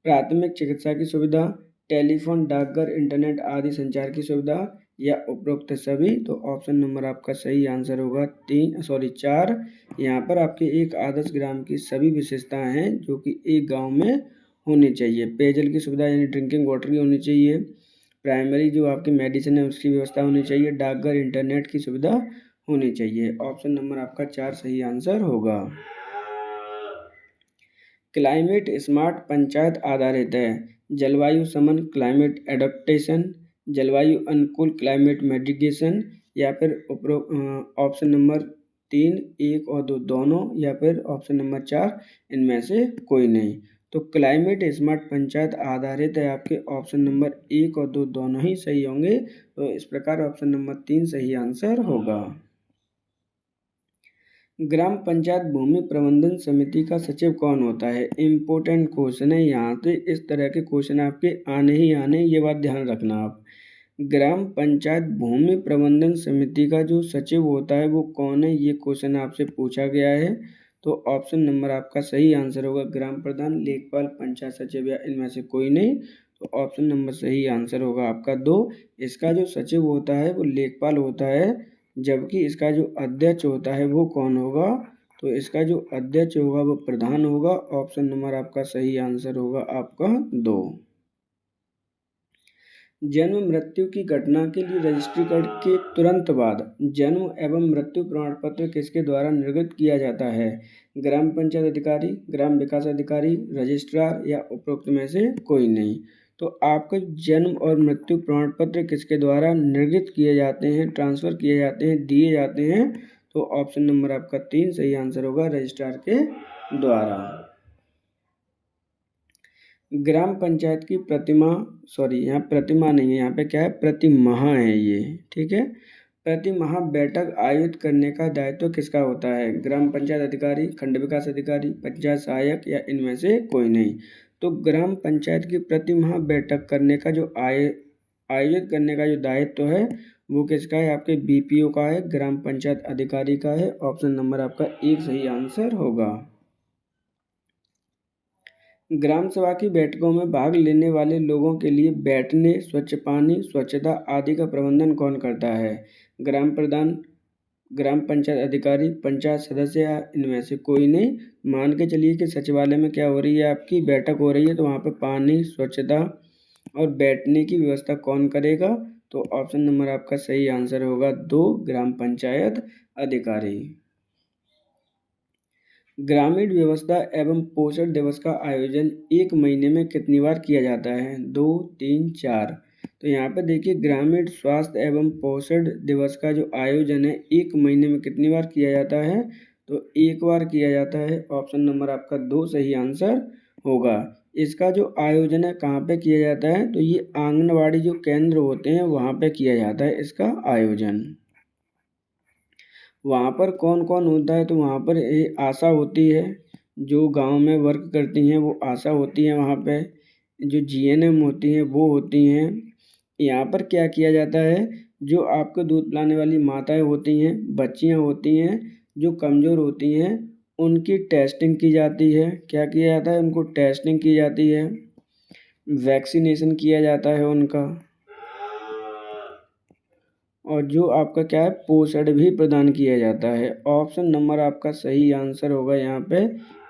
प्राथमिक चिकित्सा की सुविधा, टेलीफोन, डाकघर, इंटरनेट आदि संचार की सुविधा, या उपरोक्त सभी? तो ऑप्शन नंबर आपका सही आंसर होगा 4। यहाँ पर आपके एक आदर्श ग्राम की सभी विशेषताएं हैं जो कि एक गांव में होनी चाहिए। पेयजल की सुविधा यानी ड्रिंकिंग वाटर की होनी चाहिए, प्राइमरी जो आपकी मेडिसिन है उसकी व्यवस्था होनी चाहिए, डाकघर, इंटरनेट की सुविधा होनी चाहिए। ऑप्शन नंबर आपका 4 सही आंसर होगा। क्लाइमेट स्मार्ट पंचायत आधारित है जलवायु समन क्लाइमेट एडेप्टेशन, जलवायु अनुकूल क्लाइमेट मिटिगेशन, या फिर ऑप्शन नंबर 3 1 और 2 दोनों, या फिर ऑप्शन नंबर 4 इनमें से कोई नहीं। तो क्लाइमेट स्मार्ट पंचायत आधारित है आपके ऑप्शन नंबर 1 और 2 दोनों ही सही होंगे। तो इस प्रकार ऑप्शन नंबर 3 सही आंसर होगा। ग्राम पंचायत भूमि प्रबंधन समिति का सचिव कौन होता है? इम्पोर्टेंट क्वेश्चन है, यहाँ पे इस तरह के क्वेश्चन आपके आने ही आने, ये बात ध्यान रखना आप। ग्राम पंचायत भूमि प्रबंधन समिति का जो सचिव होता है वो कौन है? ये क्वेश्चन आपसे पूछा गया है। तो ऑप्शन नंबर आपका सही आंसर होगा ग्राम प्रधान, लेखपाल, पंचायत सचिव या इनमें से कोई नहीं। तो ऑप्शन नंबर सही आंसर होगा आपका 2। इसका जो सचिव होता है वो लेखपाल होता है, जबकि इसका जो अध्यक्ष होता है वो कौन होगा? तो इसका जो अध्यक्ष होगा वो प्रधान होगा। ऑप्शन नंबर आपका सही आंसर होगा आपका 2। जन्म मृत्यु की घटना के लिए रजिस्ट्रीकरण के तुरंत बाद जन्म एवं मृत्यु प्रमाण पत्र किसके द्वारा निर्गत किया जाता है? ग्राम पंचायत अधिकारी, ग्राम विकास अधिकारी, रजिस्ट्रार या उपरोक्त में से कोई नहीं। तो आपका जन्म और मृत्यु प्रमाण पत्र किसके द्वारा निर्गत किए जाते हैं, ट्रांसफ़र किए जाते हैं, दिए जाते हैं? तो ऑप्शन नंबर आपका 3 सही आंसर होगा, रजिस्ट्रार के द्वारा। ग्राम पंचायत की प्रतिमा, सॉरी यहाँ प्रतिमा नहीं है, यहाँ पे क्या है, प्रतिमाह है ये, ठीक है। प्रतिमाह बैठक आयोजित करने का दायित्व किसका होता है? ग्राम पंचायत अधिकारी, खंड विकास अधिकारी, पंचायत सहायक या इनमें से कोई नहीं। तो ग्राम पंचायत की प्रतिमाह बैठक करने का जो आयोजित करने का जो दायित्व है वो किसका है? आपके बीपीओ का है, ग्राम पंचायत अधिकारी का है। ऑप्शन नंबर आपका 1 सही आंसर होगा। ग्राम सभा की बैठकों में भाग लेने वाले लोगों के लिए बैठने, स्वच्छ पानी, स्वच्छता आदि का प्रबंधन कौन करता है? ग्राम प्रधान, ग्राम पंचायत अधिकारी, पंचायत सदस्य या इनमें से कोई नहीं। मान के चलिए कि सचिवालय में क्या हो रही है, आपकी बैठक हो रही है, तो वहाँ पे पानी, स्वच्छता और बैठने की व्यवस्था कौन करेगा? तो ऑप्शन नंबर आपका सही आंसर होगा 2, ग्राम पंचायत अधिकारी। ग्रामीण व्यवस्था एवं पोषण दिवस का आयोजन 1 महीने में कितनी बार किया जाता है? 2, 3, 4। तो यहाँ पर देखिए ग्रामीण स्वास्थ्य एवं पोषण दिवस का जो आयोजन है 1 महीने में कितनी बार किया जाता है? तो 1 बार किया जाता है। ऑप्शन नंबर आपका 2 सही आंसर होगा। इसका जो आयोजन है कहाँ पे किया जाता है? तो ये आंगनवाड़ी जो केंद्र होते हैं वहाँ पे किया जाता है इसका आयोजन। वहाँ पर कौन कौन होता है? तो वहाँ पर आशा होती है, जो गांव में वर्क करती हैं वो आशा होती हैं वहाँ पे, जो जीएनएम होती हैं वो होती हैं। यहाँ पर क्या किया जाता है, जो आपको दूध पिलाने वाली माताएं होती हैं, बच्चियाँ होती हैं जो कमज़ोर होती हैं, उनकी टेस्टिंग की जाती है। क्या किया जाता है? उनको टेस्टिंग की जाती है, वैक्सीनेशन किया जाता है उनका, और जो आपका क्या है, पोषण भी प्रदान किया जाता है। ऑप्शन नंबर आपका सही आंसर होगा यहाँ पे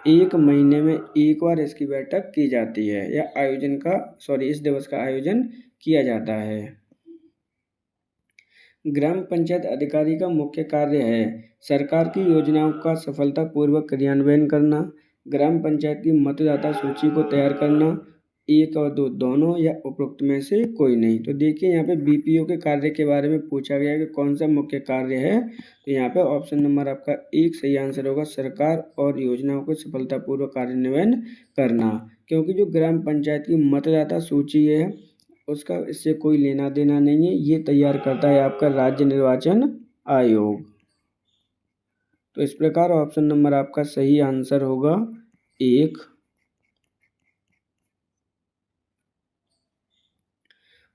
1 महीने में 1 बार इसकी बैठक की जाती है, या आयोजन का, सॉरी, इस दिवस का आयोजन किया जाता है। ग्राम पंचायत अधिकारी का मुख्य कार्य है सरकार की योजनाओं का सफलतापूर्वक क्रियान्वयन करना, ग्राम पंचायत की मतदाता सूची को तैयार करना, 1 और 2 दोनों, या उपरोक्त में से कोई नहीं। तो देखिए यहाँ पे बीपीओ के कार्य के बारे में पूछा गया है कि कौन सा मुख्य कार्य है। तो यहाँ पे ऑप्शन नंबर आपका 1 सही आंसर होगा, सरकार और योजनाओं को सफलतापूर्वक कार्यान्वयन करना। क्योंकि जो ग्राम पंचायत की मतदाता सूची है उसका इससे कोई लेना देना नहीं है, ये तैयार करता है आपका राज्य निर्वाचन आयोग। तो इस प्रकार ऑप्शन नंबर आपका सही आंसर होगा 1।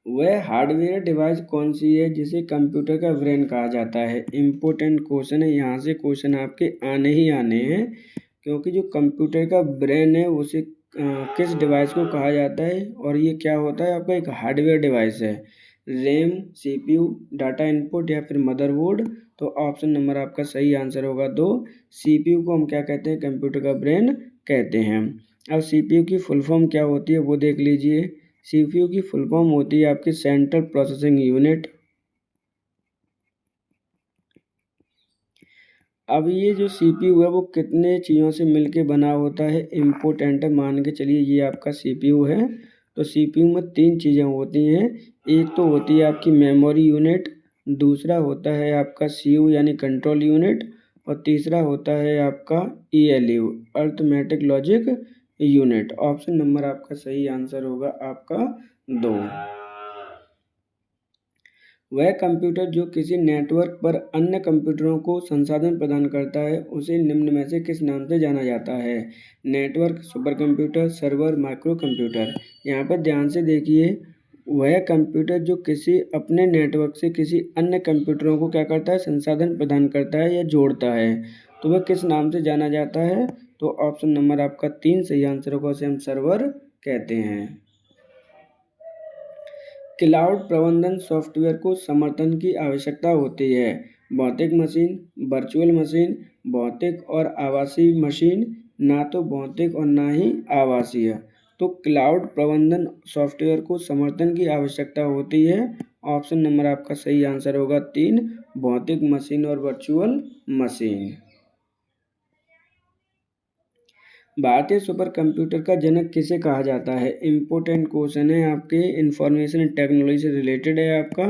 वह हार्डवेयर डिवाइस कौन सी है जिसे कंप्यूटर का ब्रेन कहा जाता है? इम्पोर्टेंट क्वेश्चन है, यहाँ से क्वेश्चन आपके आने ही आने हैं, क्योंकि जो कंप्यूटर का ब्रेन है उसे किस डिवाइस को कहा जाता है, और ये क्या होता है, आपका एक हार्डवेयर डिवाइस है। रैम, सीपीयू, डाटा इनपुट या फिर मदरबोर्ड? तो ऑप्शन नंबर आपका सही आंसर होगा 2। सीपीयू को हम क्या कहते हैं? कंप्यूटर का ब्रेन कहते हैं। अब सीपीयू की फुल फॉर्म क्या होती है वो देख लीजिए। सीपीयू की फुल फॉर्म होती है आपकी सेंट्रल प्रोसेसिंग यूनिट। अब ये जो सीपीयू है वो कितने चीज़ों से मिलके बना होता है? इम्पोर्टेंट है, मान के चलिए ये आपका सीपीयू है। तो सीपीयू में 3 चीज़ें होती हैं। एक तो होती है आपकी मेमोरी यूनिट, दूसरा होता है आपका सीयू यानी कंट्रोल यूनिट, और तीसरा होता है आपका ALU, arithmetic logic unit. Option number आपका सही आंसर होगा आपका 2। वह कंप्यूटर जो किसी नेटवर्क पर अन्य कंप्यूटरों को संसाधन प्रदान करता है उसे निम्न में से किस नाम से जाना जाता है? Network, super computer, server, micro computer? यहाँ पर ध्यान से देखिए, वह कंप्यूटर जो किसी अपने नेटवर्क से किसी अन्य कंप्यूटरों को क्या करता है? संसाधन प्रदान करता है या जोड़ता है, तो वह किस नाम से जाना जाता है? तो ऑप्शन नंबर आपका 3 सही आंसर होगा, उसे हम सर्वर कहते हैं। क्लाउड प्रबंधन सॉफ्टवेयर को समर्थन की आवश्यकता होती है। भौतिक मशीन, वर्चुअल मशीन, भौतिक और आभासी मशीन, ना तो भौतिक और ना ही आभासीय। तो क्लाउड प्रबंधन सॉफ्टवेयर को समर्थन की आवश्यकता होती है। ऑप्शन नंबर आपका सही आंसर होगा 3, भौतिक मशीन और वर्चुअल मशीन। भारतीय सुपर कंप्यूटर का जनक किसे कहा जाता है? इम्पोर्टेंट क्वेश्चन है आपके, इंफॉर्मेशन टेक्नोलॉजी से रिलेटेड है आपका।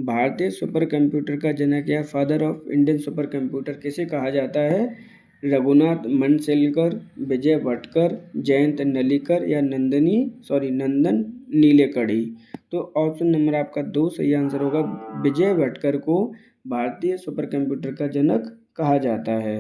भारतीय सुपर कंप्यूटर का जनक या father of Indian super computer किसे कहा जाता है? रघुनाथ मंडसेलकर, विजय भटकर, जयंत नलिकर या नंदन नीलेकणी। तो ऑप्शन नंबर आपका 2 सही आंसर होगा। विजय भटकर को भारतीय सुपर कंप्यूटर का जनक कहा जाता है।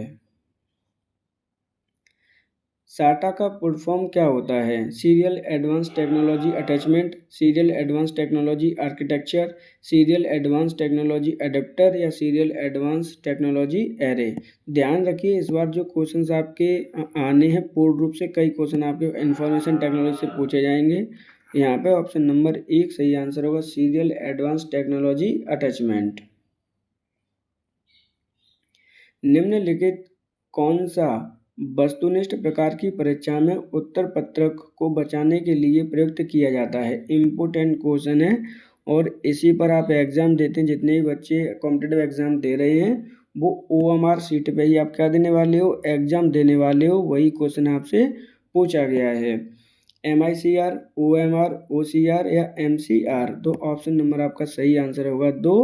साटा का फुल फॉर्म क्या होता है? Serial advance technology attachment, serial advance technology architecture, serial advance technology adapter या सीरियल एडवांस टेक्नोलॉजी एरे। ध्यान रखिए, इस बार जो क्वेश्चंस आपके आने हैं पूर्ण रूप से कई क्वेश्चन आपके इंफॉर्मेशन टेक्नोलॉजी से पूछे जाएंगे। यहाँ पे ऑप्शन नंबर 1 सही आंसर होगा, सीरियल एडवांस टेक्नोलॉजी अटैचमेंट। निम्नलिखित कौन सा वस्तुनिष्ठ प्रकार की परीक्षा में उत्तर पत्रक को बचाने के लिए प्रयुक्त किया जाता है? इम्पोर्टेंट क्वेश्चन है और इसी पर आप एग्जाम देते हैं। जितने भी बच्चे कॉम्पिटिटिव एग्जाम दे रहे हैं वो OMR सीट पे ही आप क्या देने वाले हो? एग्जाम देने वाले हो। वही क्वेश्चन आपसे पूछा गया है। MICR, OMR, OCR या MCR। तो ऑप्शन नंबर आपका सही आंसर होगा 2,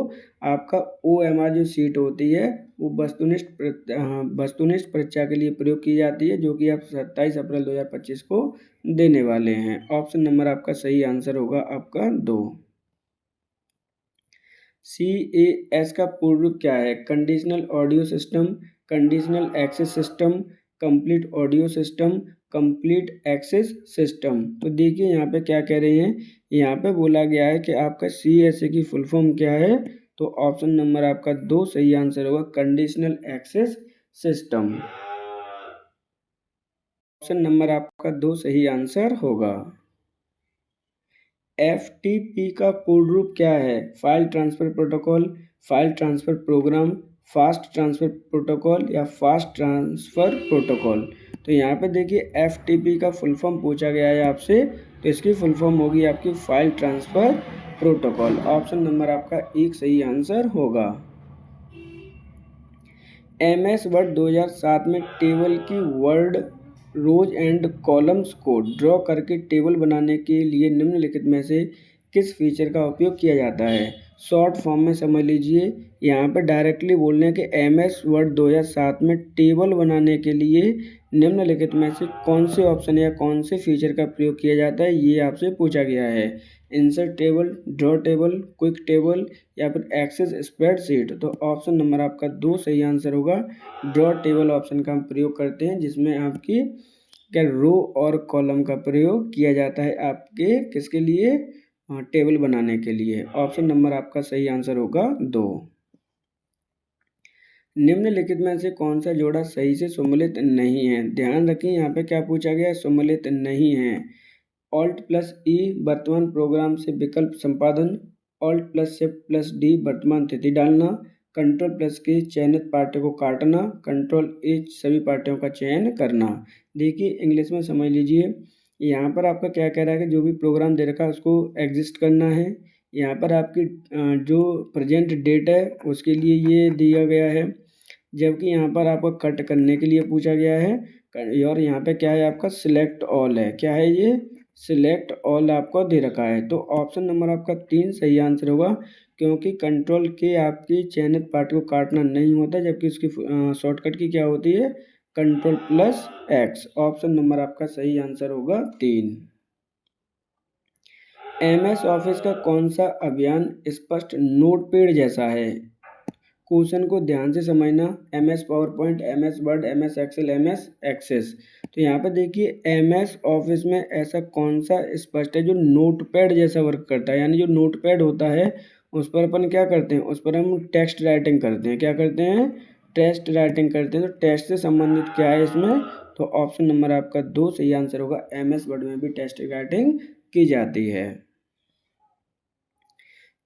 आपका OMR जो सीट होती है वो वस्तुनिष्ठ परीक्षा के लिए प्रयोग की जाती है, जो कि आप 27 अप्रैल 2025 को देने वाले हैं। ऑप्शन नंबर आपका सही आंसर होगा आपका 2। CAS का पूर्ण रूप क्या है? Conditional audio system, conditional access system, complete audio system, complete access system. तो देखिए यहाँ पे क्या कह रहे हैं, यहाँ पे बोला गया है कि आपका CAS की फुल फॉर्म क्या है? तो ऑप्शन नंबर आपका 2 सही आंसर होगा, conditional access system. Option number आपका 2 सही आंसर होगा। FTP का पूर्ण रूप क्या है? File transfer protocol, file transfer program, fast transfer protocol या फास्ट ट्रांसफर प्रोटोकॉल। तो यहाँ पे देखिए FTP का फुल फॉर्म पूछा गया है आपसे, तो इसकी फुल फॉर्म होगी आपकी file transfer protocol. Option number आपका 1 सही आंसर होगा। MS वर्ड 2007 में टेबल की वर्ड रोज एंड कॉलम्स को ड्रॉ करके टेबल बनाने के लिए निम्नलिखित में से किस फीचर का उपयोग किया जाता है? शॉर्ट फॉर्म में समझ लीजिए, यहाँ पे डायरेक्टली बोल रहे हैं कि MS वर्ड 2007 में टेबल बनाने के लिए निम्नलिखित में से कौन से ऑप्शन या कौन से फीचर का प्रयोग किया जाता है, ये आपसे पूछा गया है। Insert table, draw table, quick table या फिर एक्सेस स्प्रेडशीट। तो ऑप्शन नंबर आपका 2 सही आंसर होगा। ड्रॉ टेबल ऑप्शन का हम प्रयोग करते हैं, जिसमें आपकी क्या रो और कॉलम का प्रयोग किया जाता है आपके किसके लिए? टेबल बनाने के लिए। ऑप्शन नंबर आपका सही आंसर होगा 2। निम्नलिखित में से कौन सा जोड़ा सही से सम्मिलित नहीं है? ध्यान रखें, यहाँ पे क्या पूछा गया है? सम्मिलित नहीं है। Alt+E वर्तमान प्रोग्राम से विकल्प संपादन, Alt+Shift+D वर्तमान तिथि डालना, Ctrl+K चयनित पाठ्य को काटना, Ctrl+H सभी पाठ्यों का चयन करना। देखिए इंग्लिश में समझ लीजिए, यहाँ पर आपका क्या कह रहा है कि जो भी प्रोग्राम दे रखा है उसको एग्जिस्ट करना है। यहाँ पर आपकी जो प्रेजेंट डेट है उसके लिए ये दिया गया है, जबकि यहाँ पर आपको कट करने के लिए पूछा गया है। और यहाँ पे क्या है आपका सिलेक्ट ऑल है। क्या है ये? सिलेक्ट ऑल आपको दे रखा है। तो ऑप्शन नंबर आपका 3 सही आंसर होगा, क्योंकि Ctrl+K आपकी चयनित पार्ट को काटना नहीं होता, जबकि उसकी शॉर्टकट की क्या होती है? Ctrl+X। ऑप्शन नंबर आपका सही आंसर होगा 3। MS ऑफिस का कौन सा अभियान स्पष्ट नोटपैड जैसा है? क्वेश्चन को ध्यान से समझना। MS PowerPoint, MS Word, MS Excel, MS Access. तो यहाँ पे देखिए MS ऑफिस में ऐसा कौन सा स्पष्ट है जो नोटपैड जैसा वर्क करता है? यानी जो नोटपैड होता है उस पर अपन क्या करते हैं? उस पर हम टेक्स्ट राइटिंग करते हैं। क्या करते हैं? टेक्स्ट राइटिंग करते हैं। तो टेक्स्ट से संबंधित क्या है इसमें? तो ऑप्शन नंबर आपका 2 सही आंसर होगा। MS वर्ड में भी टेक्स्ट राइटिंग की जाती है।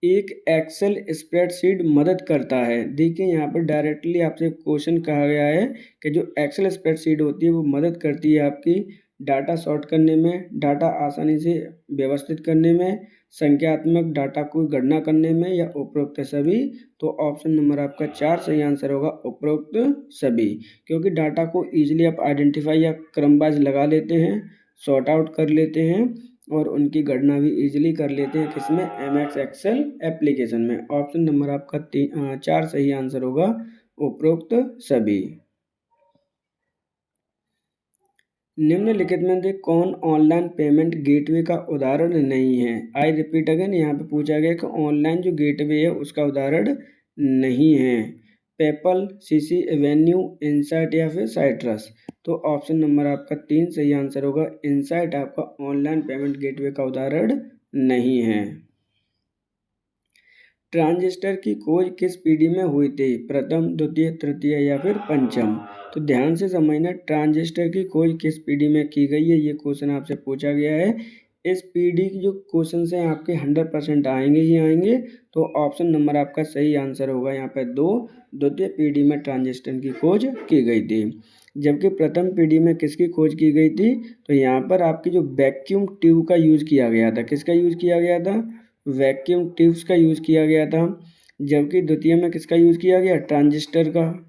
एक एक्सेल स्प्रेडशीट मदद करता है। देखिए यहाँ पर डायरेक्टली आपसे क्वेश्चन कहा गया है कि जो एक्सेल स्प्रेडशीट होती है वो मदद करती है आपकी डाटा सॉर्ट करने में, डाटा आसानी से व्यवस्थित करने में, संख्यात्मक डाटा को गणना करने में, या उपरोक्त सभी। तो ऑप्शन नंबर आपका 4 सही आंसर होगा, उपरोक्त सभी। क्योंकि डाटा को ईजिली आप आइडेंटिफाई या क्रमवाइज लगा लेते हैं, सॉर्ट आउट कर लेते हैं और उनकी गणना भी इजीली कर लेते हैं। किसमें? एमएक्स एक्सेल एप्लीकेशन में। ऑप्शन नंबर आपका 4 सही आंसर होगा, उपरोक्त सभी। निम्नलिखित में से कौन ऑनलाइन पेमेंट गेटवे का उदाहरण नहीं है? आई रिपीट अगेन, यहाँ पे पूछा गया कि ऑनलाइन जो गेटवे है उसका उदाहरण नहीं है। पेपल, सीसी एवेन्यू, इनसाइट या फिर साइट्रस। तो ऑप्शन नंबर आपका 3 सही आंसर होगा, इनसाइट आपका ऑनलाइन पेमेंट गेटवे का उदाहरण नहीं है। ट्रांजिस्टर की खोज किस पीढ़ी में हुई थी? प्रथम, द्वितीय, तृतीय या फिर पंचम? तो ध्यान से समझना, ट्रांजिस्टर की खोज किस पीढ़ी में की गई है, ये क्वेश्चन आपसे पूछा गया है। इस पीढ़ी की जो क्वेश्चन हैं आपके 100% आएंगे ही आएंगे। तो ऑप्शन नंबर आपका सही आंसर होगा यहाँ पे 2, द्वितीय पीढ़ी में ट्रांजिस्टर की खोज की गई थी। जबकि प्रथम पीढ़ी में किसकी खोज की गई थी? तो यहाँ पर आपकी जो वैक्यूम ट्यूब का यूज़ किया गया था। किसका यूज़ किया गया था? वैक्यूम ट्यूब्स का यूज़ किया गया था। जबकि द्वितीय में किसका यूज़ किया गया? ट्रांजिस्टर का।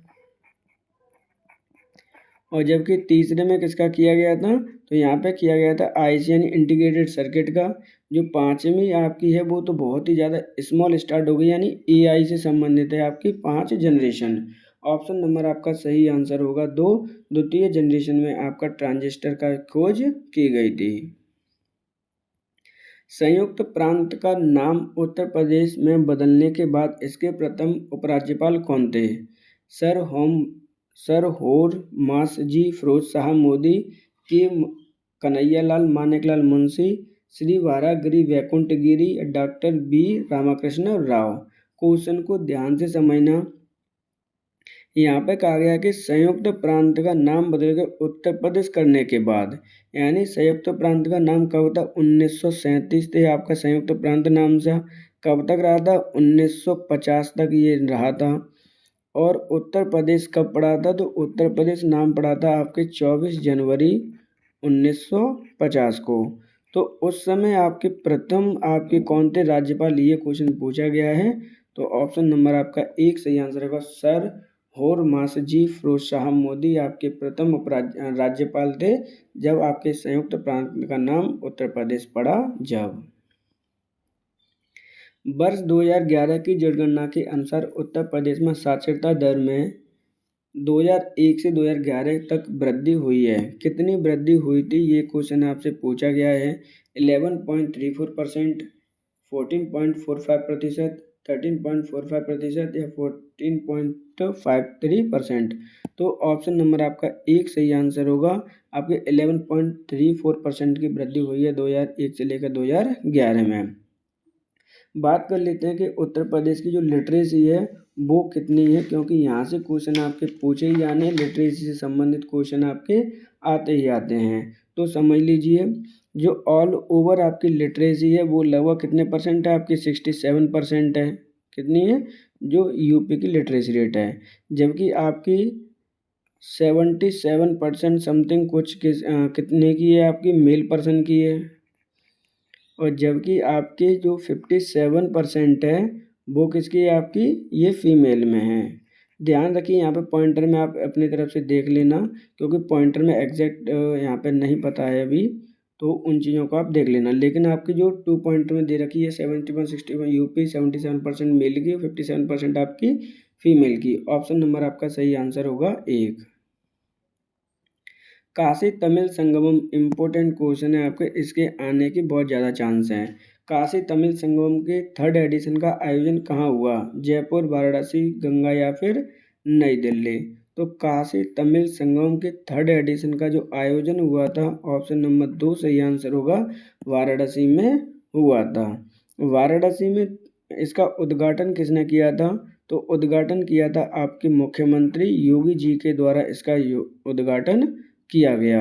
और जबकि तीसरे में किसका किया गया था? तो यहाँ पे किया गया था आईसी यानी इंटीग्रेटेड सर्किट का। जो पांचवी आपकी है वो तो बहुत ही ज़्यादा स्मॉल स्टार्ट हो गई, यानी एआई से संबंधित है आपकी 5 जनरेशन। ऑप्शन नंबर आपका सही आंसर होगा 2, द्वितीय जनरेशन में आपका ट्रांजिस्टर का खोज की गई थी। संयुक्त प्रांत का नाम उत्तर प्रदेश में बदलने के बाद इसके प्रथम उपराज्यपाल कौन थे? Sir Hormasji Firoz Shah Modi, K Kanhaiyalal Maneklal Munshi, Shri Varagiri Vaikunth Giri, doctor B Ramakrishna Rao. Question को ध्यान से समझना। यहाँ पे कहा गया कि संयुक्त प्रांत का नाम बदलकर उत्तर प्रदेश करने के बाद, यानी संयुक्त प्रांत का नाम कब था? 1937 से आपका संयुक्त प्रांत नाम से कब तक रहा था? 1950 तक ये रहा था। और उत्तर प्रदेश कब पड़ा था? तो उत्तर प्रदेश नाम पड़ा था आपके 24 जनवरी 1950 को। तो उस समय आपके प्रथम आपके कौन थे राज्यपाल, ये क्वेश्चन पूछा गया है। तो ऑप्शन नंबर आपका 1 सही आंसर होगा, सर होरमासजी फिरोज शाह मोदी आपके प्रथम राज्यपाल थे जब आपके संयुक्त प्रांत का नाम उत्तर प्रदेश पड़ा जब। वर्ष 2011 की जनगणना के अनुसार उत्तर प्रदेश में साक्षरता दर में 2001 से 2011 तक वृद्धि हुई है। कितनी वृद्धि हुई थी, ये क्वेश्चन आपसे पूछा गया है। 11.34%, 14.45%, 13.45% या 14.53%। तो ऑप्शन नंबर आपका 1 सही आंसर होगा, आपके 11.34% की वृद्धि हुई है 2001 से लेकर 2011 में। बात कर लेते हैं कि उत्तर प्रदेश की जो लिटरेसी है वो कितनी है, क्योंकि यहाँ से क्वेश्चन आपके पूछे ही जाने, लिटरेसी से संबंधित क्वेश्चन आपके आते ही आते हैं। तो समझ लीजिए, जो ऑल ओवर आपकी लिटरेसी है वो लगभग कितने परसेंट है? आपकी 67% है। कितनी है? जो यूपी की लिटरेसी रेट है। जबकि आपकी 77% समथिंग कुछ कितने की है? आपकी मेल पर्सन की है। और जबकि आपके जो 57% है वो किसकी है? आपकी ये फीमेल में है। ध्यान रखिए, यहाँ पे पॉइंटर में आप अपनी तरफ से देख लेना, क्योंकि पॉइंटर में एग्जैक्ट यहाँ पे नहीं पता है अभी, तो उन चीज़ों को आप देख लेना। लेकिन आपकी जो 2 पॉइंट में दे रखी है 71-61 यूपी, 77% मेल की, 57% आपकी फीमेल की। ऑप्शन नंबर आपका सही आंसर होगा 1। काशी तमिल संगमम इम्पोर्टेंट क्वेश्चन है आपके, इसके आने की बहुत ज़्यादा चांस हैं। काशी तमिल संगमम के 3rd एडिशन का आयोजन कहाँ हुआ? जयपुर, वाराणसी, गंगा या फिर नई दिल्ली? तो काशी तमिल संगमम के 3rd एडिशन का जो आयोजन हुआ था, ऑप्शन नंबर 2 सही आंसर होगा, वाराणसी में हुआ था। वाराणसी में इसका उद्घाटन किसने किया था? तो उद्घाटन किया था आपके मुख्यमंत्री योगी जी के द्वारा इसका उद्घाटन किया गया।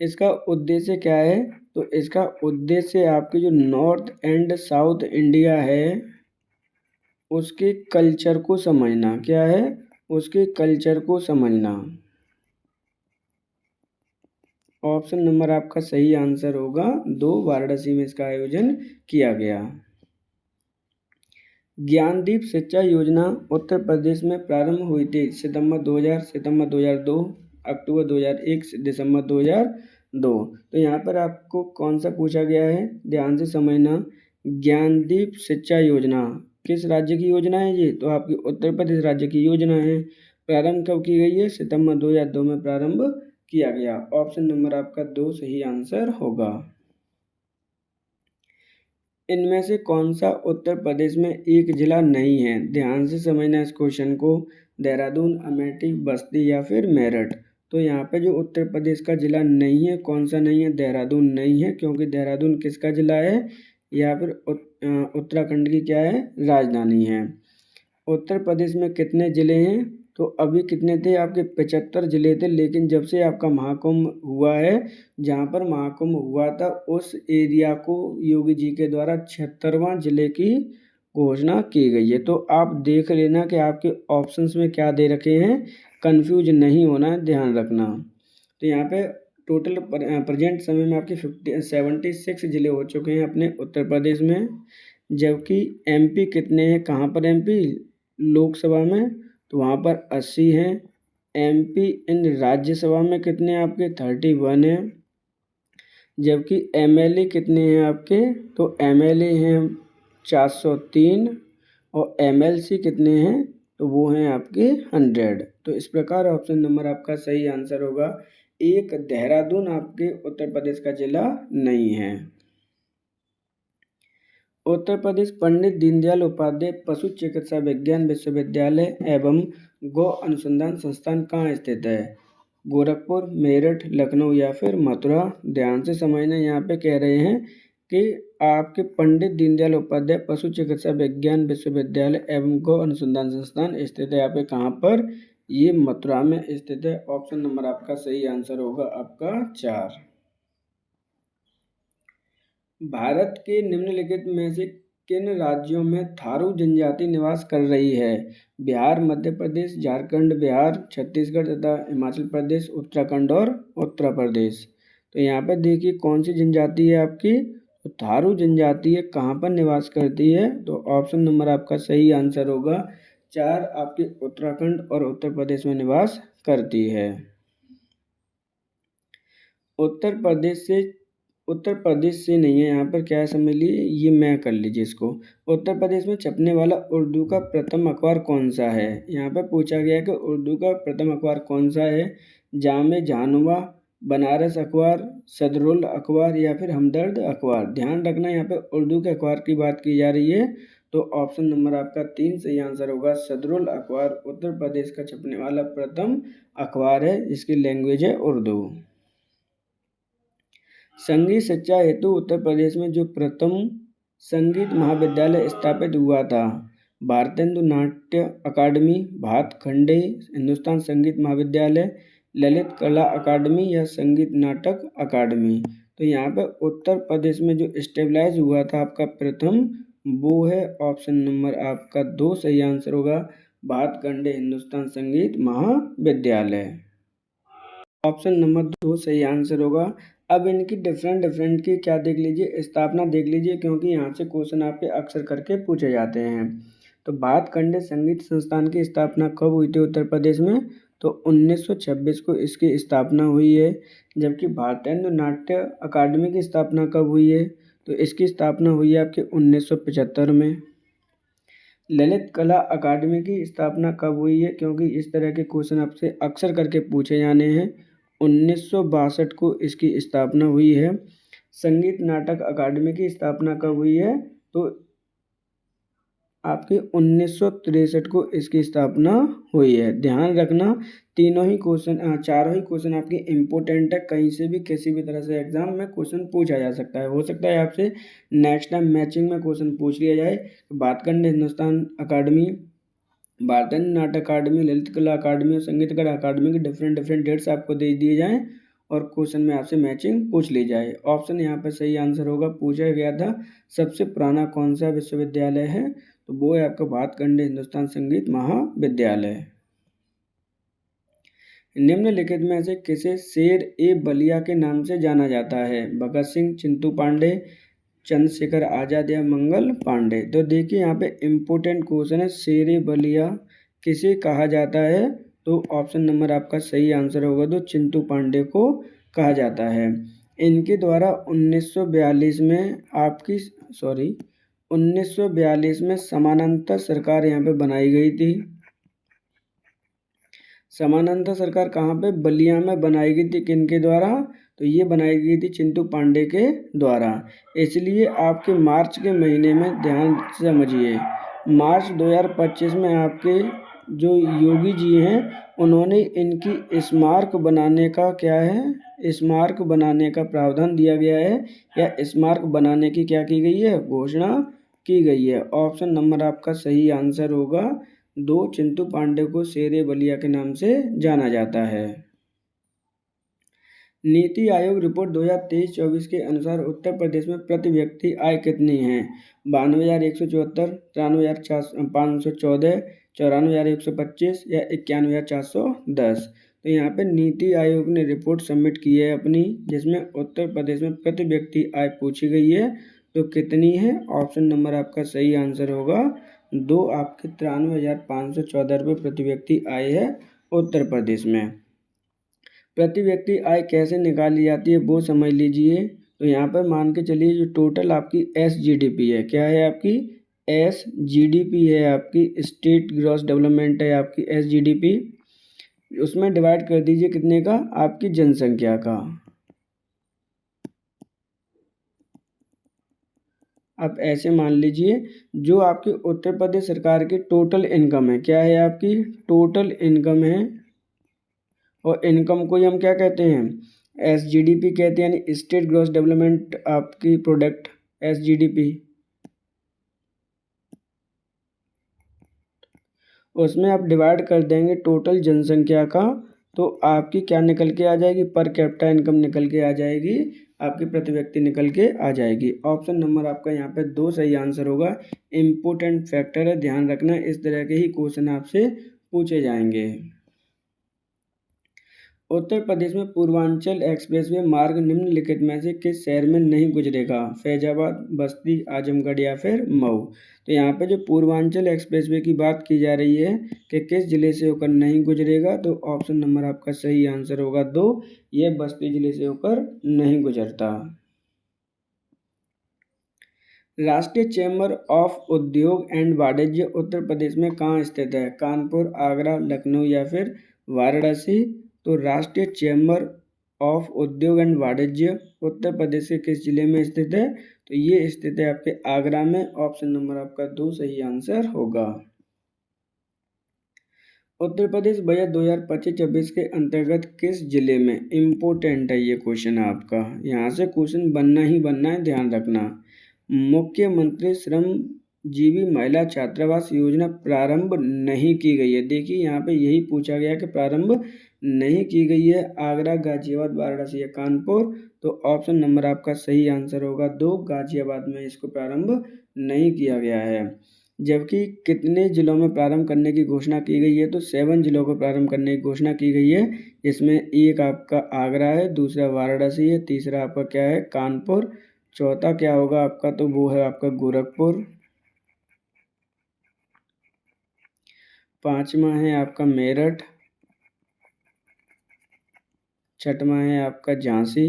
इसका उद्देश्य क्या है? तो इसका उद्देश्य आपकी जो नॉर्थ एंड साउथ इंडिया है उसके कल्चर को समझना। क्या है? उसके कल्चर को समझना। ऑप्शन नंबर आपका सही आंसर होगा 2, वाराणसी में इसका आयोजन किया गया। ज्ञानदीप सिंचाई योजना उत्तर प्रदेश में प्रारंभ हुई थी सितंबर 2000, सितंबर 2002, अक्टूबर 2001, दिसंबर 2002। तो यहाँ पर आपको कौन सा पूछा गया है? ध्यान से समझना। ज्ञानदीप सिंचाई योजना किस राज्य की योजना है ये? तो आपकी उत्तर प्रदेश राज्य की योजना है। प्रारंभ कब की गई है? सितंबर 2002 में प्रारंभ किया गया। ऑप्शन नंबर आपका 2 सही आंसर होगा। इनमें से कौन सा उत्तर प्रदेश में एक जिला नहीं है? ध्यान से समझना इस क्वेश्चन को। देहरादून, अमेठी, बस्ती या फिर मेरठ। तो यहाँ पे जो उत्तर प्रदेश का जिला नहीं है, कौन सा नहीं है? देहरादून नहीं है, क्योंकि देहरादून किसका जिला है? या फिर उत्तराखंड की क्या है? राजधानी है। उत्तर प्रदेश में कितने ज़िले हैं? तो अभी कितने थे आपके? 75 ज़िले थे, लेकिन जब से आपका महाकुंभ हुआ है, जहाँ पर महाकुंभ हुआ था उस एरिया को योगी जी के द्वारा 76वां ज़िले की घोषणा की गई है। तो आप देख लेना कि आपके ऑप्शंस में क्या दे रखे हैं, कंफ्यूज नहीं होना है, ध्यान रखना। तो यहाँ पे टोटल प्रेजेंट समय में आपके 76 ज़िले हो चुके हैं अपने उत्तर प्रदेश में। जबकि एमपी कितने हैं? कहाँ पर एमपी? लोकसभा में, तो वहाँ पर 80 हैं। एमपी इन राज्यसभा में कितने आपके? 31 हैं। जबकि एमएलए कितने हैं आपके? तो एमएलए हैं 403 और एमएलसी कितने हैं? तो वो हैं आपके 100। तो इस प्रकार ऑप्शन नंबर आपका सही आंसर होगा। एक देहरादून आपके उत्तर प्रदेश का जिला नहीं है। उत्तर प्रदेश पंडित दीनदयाल उपाध्याय पशु चिकित्सा विज्ञान विश्वविद्यालय एवं गौ अनुसंधान संस्थान कहाँ स्थित है? गोरखपुर, मेरठ, लखनऊ या फिर मथुरा। ध्यान से समझना, यहाँ पे कह रहे हैं कि आपके पंडित दीनदयाल उपाध्याय पशु चिकित्सा विज्ञान विश्वविद्यालय एवं गौ अनुसंधान संस्थान स्थित है यहाँ पे कहाँ पर? ये मथुरा में स्थित है। ऑप्शन नंबर आपका सही आंसर होगा आपका 4। भारत के निम्नलिखित में से किन राज्यों में थारू जनजाति निवास कर रही है? बिहार, मध्य प्रदेश, झारखंड, बिहार, छत्तीसगढ़ तथा हिमाचल प्रदेश, उत्तराखंड और उत्तर प्रदेश। तो यहाँ पर देखिए कौन सी जनजाति है आपकी? तो थारू जनजाति है। कहाँ पर निवास करती है? तो ऑप्शन नंबर आपका सही आंसर होगा 4, आपके उत्तराखंड और उत्तर प्रदेश में निवास करती है। उत्तर प्रदेश से नहीं है, यहाँ पर क्या है समझ लीजिए, ये मैं कर लीजिए इसको। उत्तर प्रदेश में छपने वाला उर्दू का प्रथम अखबार कौन सा है? यहाँ पर पूछा गया है कि उर्दू का प्रथम अखबार कौन सा है? जामे जहानुमा, बनारस अखबार, सदरुल अखबार या फिर हमदर्द अखबार। ध्यान रखना यहाँ पे उर्दू के अखबार की बात की जा रही है। तो ऑप्शन नंबर आपका 3 सही आंसर होगा। सदरुल अखबार उत्तर प्रदेश का छपने वाला प्रथम अखबार है, जिसकी लैंग्वेज है उर्दू। संगीत शिक्षा हेतु उत्तर प्रदेश में जो प्रथम संगीत महाविद्यालय स्थापित हुआ था? भारतेंदु नाट्य अकादमी, भातखंडे हिंदुस्तान संगीत महाविद्यालय, ललित कला अकादमी या संगीत नाटक अकादमी। तो यहाँ पे उत्तर प्रदेश में जो स्टेबलाइज हुआ था आपका प्रथम, वो है ऑप्शन नंबर आपका 2 सही आंसर होगा। भातखंडे हिंदुस्तान संगीत महाविद्यालय। ऑप्शन नंबर 2 सही आंसर होगा। अब इनकी डिफरेंट की क्या देख लीजिए, स्थापना देख लीजिए, क्योंकि यहाँ से क्वेश्चन आपके अक्सर करके पूछे जाते हैं। तो भातखंडे संगीत संस्थान की स्थापना कब हुई थी उत्तर प्रदेश में? तो 1926 को इसकी स्थापना हुई है। जबकि भारतेंदु नाट्य अकादमी की स्थापना कब हुई है? तो इसकी स्थापना हुई है आपके 1975 में। ललित कला अकादमी की स्थापना कब हुई है? क्योंकि इस तरह के क्वेश्चन आपसे अक्सर करके पूछे जाने हैं। 1962 को इसकी स्थापना हुई है। संगीत नाटक अकादमी की स्थापना कब हुई है? तो आपके 1963 को इसकी स्थापना हुई है। ध्यान रखना, तीनों ही क्वेश्चन, चारों ही क्वेश्चन आपके इम्पोर्टेंट है। कहीं से भी किसी भी तरह से एग्जाम में क्वेश्चन पूछा जा सकता है। हो सकता है आपसे नेक्स्ट टाइम मैचिंग में क्वेश्चन पूछ लिया जाए। तो बात करने हिंदुस्तान अकादमी, भारतीय नाट्य अकादमी, ललित कला अकादमी और संगीत कला अकादमी के डिफरेंट डेट्स आपको दे दिए जाएँ और क्वेश्चन में आपसे मैचिंग पूछ ली जाए। ऑप्शन यहाँ पर सही आंसर होगा, पूछा गया था सबसे पुराना कौन सा विश्वविद्यालय है, तो वो है आपका भातखंडे हिंदुस्तान संगीत महाविद्यालय। निम्नलिखित में से किसे शेर ए बलिया के नाम से जाना जाता है? भगत सिंह, चिंटू पांडे, चंद्रशेखर आजाद या मंगल पांडे। तो देखिए यहाँ पे इम्पोर्टेंट क्वेश्चन है, शेर ए बलिया किसे कहा जाता है? तो ऑप्शन नंबर आपका सही आंसर होगा, तो चिंटू पांडे को कहा जाता है। इनके द्वारा 1942 में 1942 में समानांतर सरकार यहाँ पे बनाई गई थी। समानांतर सरकार कहाँ पे? बलिया में बनाई गई थी। किनके द्वारा? तो ये बनाई गई थी चिंटू पांडे के द्वारा। इसलिए आपके मार्च के महीने में ध्यान से समझिए, मार्च 2025 में आपके जो योगी जी हैं उन्होंने इनकी स्मारक बनाने का क्या है, स्मारक बनाने का प्रावधान दिया गया है, या स्मारक बनाने की क्या की गई है, घोषणा की गई है। ऑप्शन नंबर आपका सही आंसर होगा 2, चिंटू पांडे को शेर बलिया के नाम से जाना जाता है। नीति आयोग रिपोर्ट 2023-24 के अनुसार उत्तर प्रदेश में प्रति व्यक्ति आय कितनी है? 92,174, 93,514, 94,125 या 91,410। तो यहाँ पे नीति आयोग ने रिपोर्ट सबमिट की है अपनी, जिसमें उत्तर प्रदेश में प्रति व्यक्ति आय पूछी गई है, तो कितनी है? ऑप्शन नंबर आपका सही आंसर होगा 2, आपके 93,514 रुपये प्रति व्यक्ति आय है उत्तर प्रदेश में। प्रति व्यक्ति आय कैसे निकाली जाती है वो समझ लीजिए। तो यहाँ पर मान के चलिए जो टोटल आपकी SGDP है, क्या है आपकी? SGDP है आपकी, स्टेट ग्रॉस डेवलपमेंट है आपकी SGDP। उसमें डिवाइड कर दीजिए कितने का? आपकी जनसंख्या का। अब ऐसे मान लीजिए जो आपकी उत्तर प्रदेश सरकार की टोटल इनकम है, क्या है आपकी? टोटल इनकम है, और इनकम को ही हम क्या कहते हैं? SGDP कहते हैं, यानी स्टेट ग्रॉस डेवलपमेंट आपकी प्रोडक्ट SGDP। उसमें आप डिवाइड कर देंगे टोटल जनसंख्या का, तो आपकी क्या निकल के आ जाएगी? पर कैपिटा इनकम निकल के आ जाएगी, आपकी प्रति व्यक्ति निकल के आ जाएगी। ऑप्शन नंबर आपका यहाँ पे 2 सही आंसर होगा। इम्पोर्टेंट फैक्टर है, ध्यान रखना, इस तरह के ही क्वेश्चन आपसे पूछे जाएंगे। उत्तर प्रदेश में पूर्वांचल एक्सप्रेसवे मार्ग निम्नलिखित में से किस शहर में नहीं गुजरेगा? फैजाबाद, बस्ती, आजमगढ़ या फिर मऊ। तो यहाँ पे जो पूर्वांचल एक्सप्रेसवे की बात की जा रही है कि किस जिले से होकर नहीं गुजरेगा, तो ऑप्शन नंबर आपका सही आंसर होगा 2, ये बस्ती जिले से होकर नहीं गुजरता। राष्ट्रीय चैम्बर ऑफ उद्योग एंड वाणिज्य उत्तर प्रदेश में कहाँ स्थित है? कानपुर, आगरा, लखनऊ या फिर वाराणसी। तो राष्ट्रीय चैम्बर ऑफ उद्योग एंड वाणिज्य उत्तर प्रदेश के किस जिले में स्थित है? तो ये स्थित है आपके आगरा में। ऑप्शन नंबर आपका 2 सही आंसर होगा। उत्तर प्रदेश बजट 2025-26 के अंतर्गत किस जिले में? इम्पोर्टेंट है ये क्वेश्चन आपका, यहाँ से क्वेश्चन बनना ही बनना है, ध्यान रखना। मुख्यमंत्री श्रम जीवी महिला छात्रावास योजना प्रारंभ नहीं की गई है। देखिए यहाँ पे यही पूछा गया कि प्रारंभ नहीं की गई है, आगरा, गाजियाबाद, वाराणसी या कानपुर। तो ऑप्शन नंबर आपका सही आंसर होगा 2, गाजियाबाद में इसको प्रारंभ नहीं किया गया है। जबकि कितने जिलों में प्रारंभ करने की घोषणा की गई है? तो 7 जिलों को प्रारंभ करने की घोषणा की गई है। इसमें एक आपका आगरा है, दूसरा वाराणसी है, तीसरा आपका क्या है? कानपुर, चौथा क्या होगा आपका? तो वो है आपका गोरखपुर, पांचवा है आपका मेरठ, छठवां है आपका झांसी,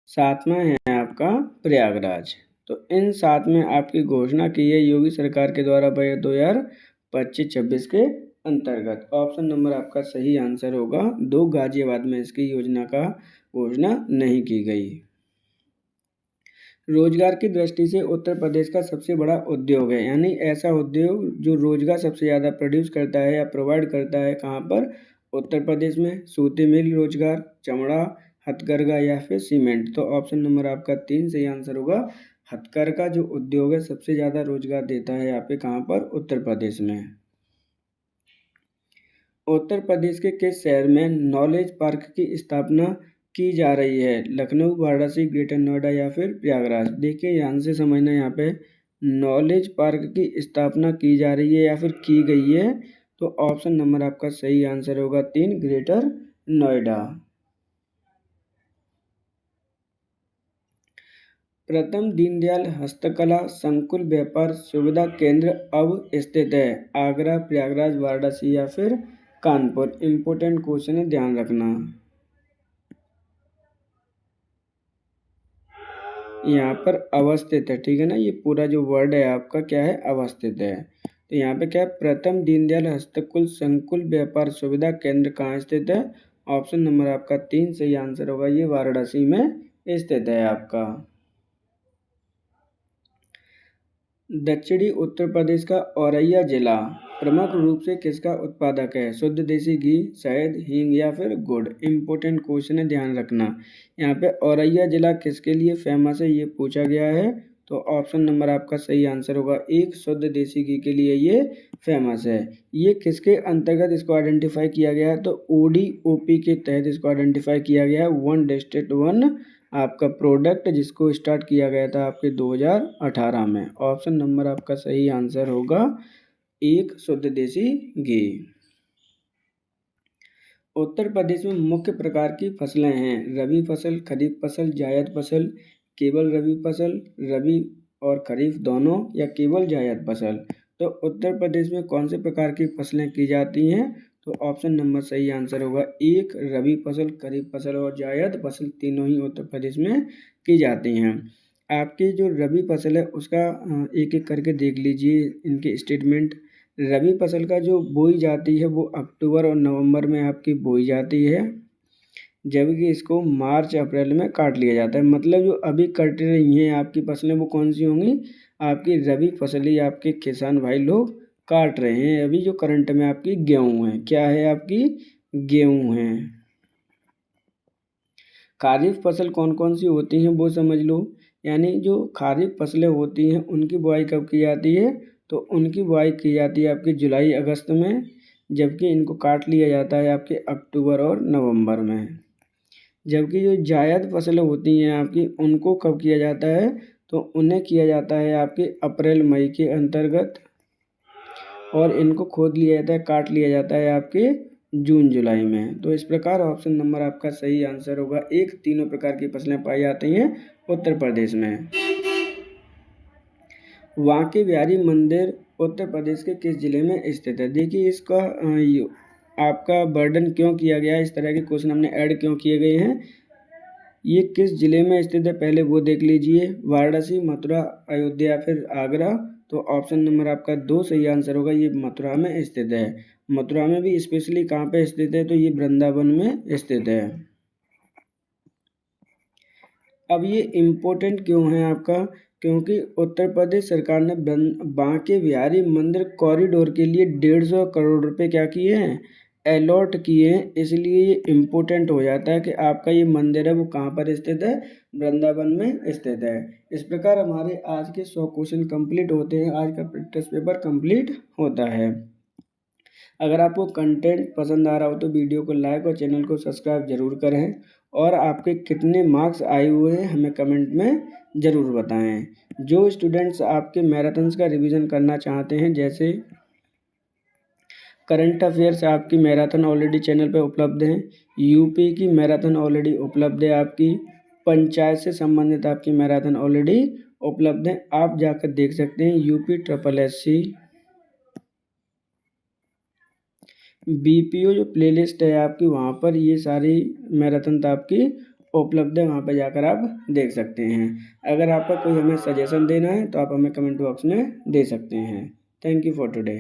सातवां है आपका प्रयागराज। तो इन 7 में आपकी घोषणा की है योगी सरकार के द्वारा बजट 2025-26 के अंतर्गत। ऑप्शन नंबर आपका सही आंसर होगा 2, गाजियाबाद में इसकी योजना का घोषणा नहीं की गई। रोजगार की दृष्टि से उत्तर प्रदेश का सबसे बड़ा उद्योग है, यानी ऐसा उद्योग जो रोजगार सबसे ज़्यादा प्रोड्यूस करता है या प्रोवाइड करता है, कहाँ पर? उत्तर प्रदेश में। सूती मिल रोजगार, चमड़ा, हथकरघा या फिर सीमेंट। तो ऑप्शन नंबर आपका 3 सही आंसर होगा। हथकरघा जो उद्योग है सबसे ज़्यादा रोजगार देता है यहाँ पे, कहाँ पर? उत्तर प्रदेश में। उत्तर प्रदेश के किस शहर में नॉलेज पार्क की स्थापना की जा रही है? लखनऊ, वाराणसी, ग्रेटर नोएडा या फिर प्रयागराज? देखिए ध्यान से समझना, यहाँ पे नॉलेज पार्क की स्थापना की जा रही है या फिर की गई है, तो ऑप्शन नंबर आपका सही आंसर होगा 3, ग्रेटर नोएडा। प्रथम दीनदयाल हस्तकला संकुल व्यापार सुविधा केंद्र अब स्थित है? आगरा, प्रयागराज, वाराणसी या फिर कानपुर? इम्पोर्टेंट क्वेश्चन है, ध्यान रखना। यहाँ पर अवस्थित है, ठीक है ना, ये पूरा जो वर्ड है आपका क्या है, अवस्थित है। तो यहाँ पे क्या है, प्रथम दीनदयाल हस्तकुल संकुल व्यापार सुविधा केंद्र कहाँ स्थित है? ऑप्शन नंबर आपका 3 सही आंसर होगा, ये वाराणसी में स्थित है आपका। दक्षिणी उत्तर प्रदेश का औरैया जिला प्रमुख रूप से किसका उत्पादक है? शुद्ध देसी घी, शहद, हींग या फिर गुड़? इम्पोर्टेंट क्वेश्चन है, ध्यान रखना। यहाँ पे औरैया जिला किसके लिए फेमस है, ये पूछा गया है, तो ऑप्शन नंबर आपका सही आंसर होगा 1, शुद्ध देसी घी के लिए ये फेमस है। ये किसके अंतर्गत इसको आइडेंटिफाई किया गया है? तो ODOP के तहत इसको आइडेंटिफाई किया गया है, वन डिस्ट्रिक्ट वन आपका प्रोडक्ट, जिसको स्टार्ट किया गया था आपके 2018 में। ऑप्शन नंबर आपका सही आंसर होगा 1, शुद्ध देसी घी। उत्तर प्रदेश में मुख्य प्रकार की फसलें हैं? रबी फसल, खरीफ फसल, जायद फसल, केवल रबी फसल, रबी और खरीफ दोनों, या केवल जायद फसल? तो उत्तर प्रदेश में कौन से प्रकार की फसलें की जाती हैं? तो ऑप्शन नंबर सही आंसर होगा 1, रबी फसल, खरीफ फसल और जायद फसल, तीनों ही उत्तर प्रदेश में की जाती हैं। आपकी जो रबी फसल है उसका एक एक करके देख लीजिए इनके स्टेटमेंट। रबी फसल का जो बोई जाती है वो अक्टूबर और नवंबर में आपकी बोई जाती है, जबकि इसको मार्च अप्रैल में काट लिया जाता है। मतलब जो अभी कट रही हैं आपकी फसलें वो कौन सी होंगी? आपकी रबी फसलें आपके किसान भाई लोग काट रहे हैं। अभी जो करंट में आपकी गेहूँ है, क्या है आपकी? गेहूँ है। खरीफ फसल कौन कौन सी होती हैं वो समझ लो। यानी जो खरीफ फसलें होती हैं उनकी बुआई कब की जाती है? तो उनकी बुआई की जाती है आपकी जुलाई अगस्त में, जबकि इनको काट लिया जाता है आपके अक्टूबर और नवंबर में। जबकि जो जायद फसलें होती हैं आपकी उनको कब किया जाता है? तो उन्हें किया जाता है आपके अप्रैल मई के अंतर्गत, और इनको खोद लिया जाता है, काट लिया जाता है आपके जून जुलाई में। तो इस प्रकार ऑप्शन नंबर आपका सही आंसर होगा 1, तीनों प्रकार की फसलें पाई जाती हैं उत्तर प्रदेश में। बांके बिहारी मंदिर उत्तर प्रदेश के किस जिले में स्थित है? देखिए इसका आपका वर्णन क्यों किया गया है, इस तरह के क्वेश्चन हमने ऐड क्यों किए गए हैं, ये किस जिले में स्थित है पहले वो देख लीजिए। वाराणसी, मथुरा, अयोध्या फिर आगरा? तो ऑप्शन नंबर आपका 2 सही आंसर होगा, ये मथुरा में स्थित है। मथुरा में भी स्पेशली कहाँ पे स्थित है? तो ये वृंदावन में स्थित है। अब ये इम्पोर्टेंट क्यों है आपका? क्योंकि उत्तर प्रदेश सरकार ने बांके बिहारी मंदिर कॉरिडोर के लिए 150 करोड़ रुपए क्या किए हैं? अलॉट किए हैं, इसलिए ये इम्पोर्टेंट हो जाता है कि आपका ये मंदिर है वो कहाँ पर स्थित है? वृंदावन में स्थित है। इस प्रकार हमारे आज के 100 क्वेश्चन कंप्लीट होते हैं, आज का प्रैक्टिस पेपर कंप्लीट होता है। अगर आपको कंटेंट पसंद आ रहा हो तो वीडियो को लाइक और चैनल को सब्सक्राइब जरूर करें, और आपके कितने मार्क्स आए हुए हैं हमें कमेंट में ज़रूर बताएं। जो स्टूडेंट्स आपके मैराथन्स का रिवीजन करना चाहते हैं, जैसे करंट अफेयर्स, आपकी मैराथन ऑलरेडी चैनल पर उपलब्ध है, यूपी की मैराथन ऑलरेडी उपलब्ध है, आपकी पंचायत से संबंधित आपकी मैराथन ऑलरेडी उपलब्ध है, आप जाकर देख सकते हैं। यूपी SSSC BPO जो प्लेलिस्ट है आपकी, वहाँ पर ये सारी मैराथन आपकी उपलब्ध है, वहाँ पर जाकर आप देख सकते हैं। अगर आपका कोई हमें सजेशन देना है तो आप हमें कमेंट बॉक्स में दे सकते हैं। Thank you for today.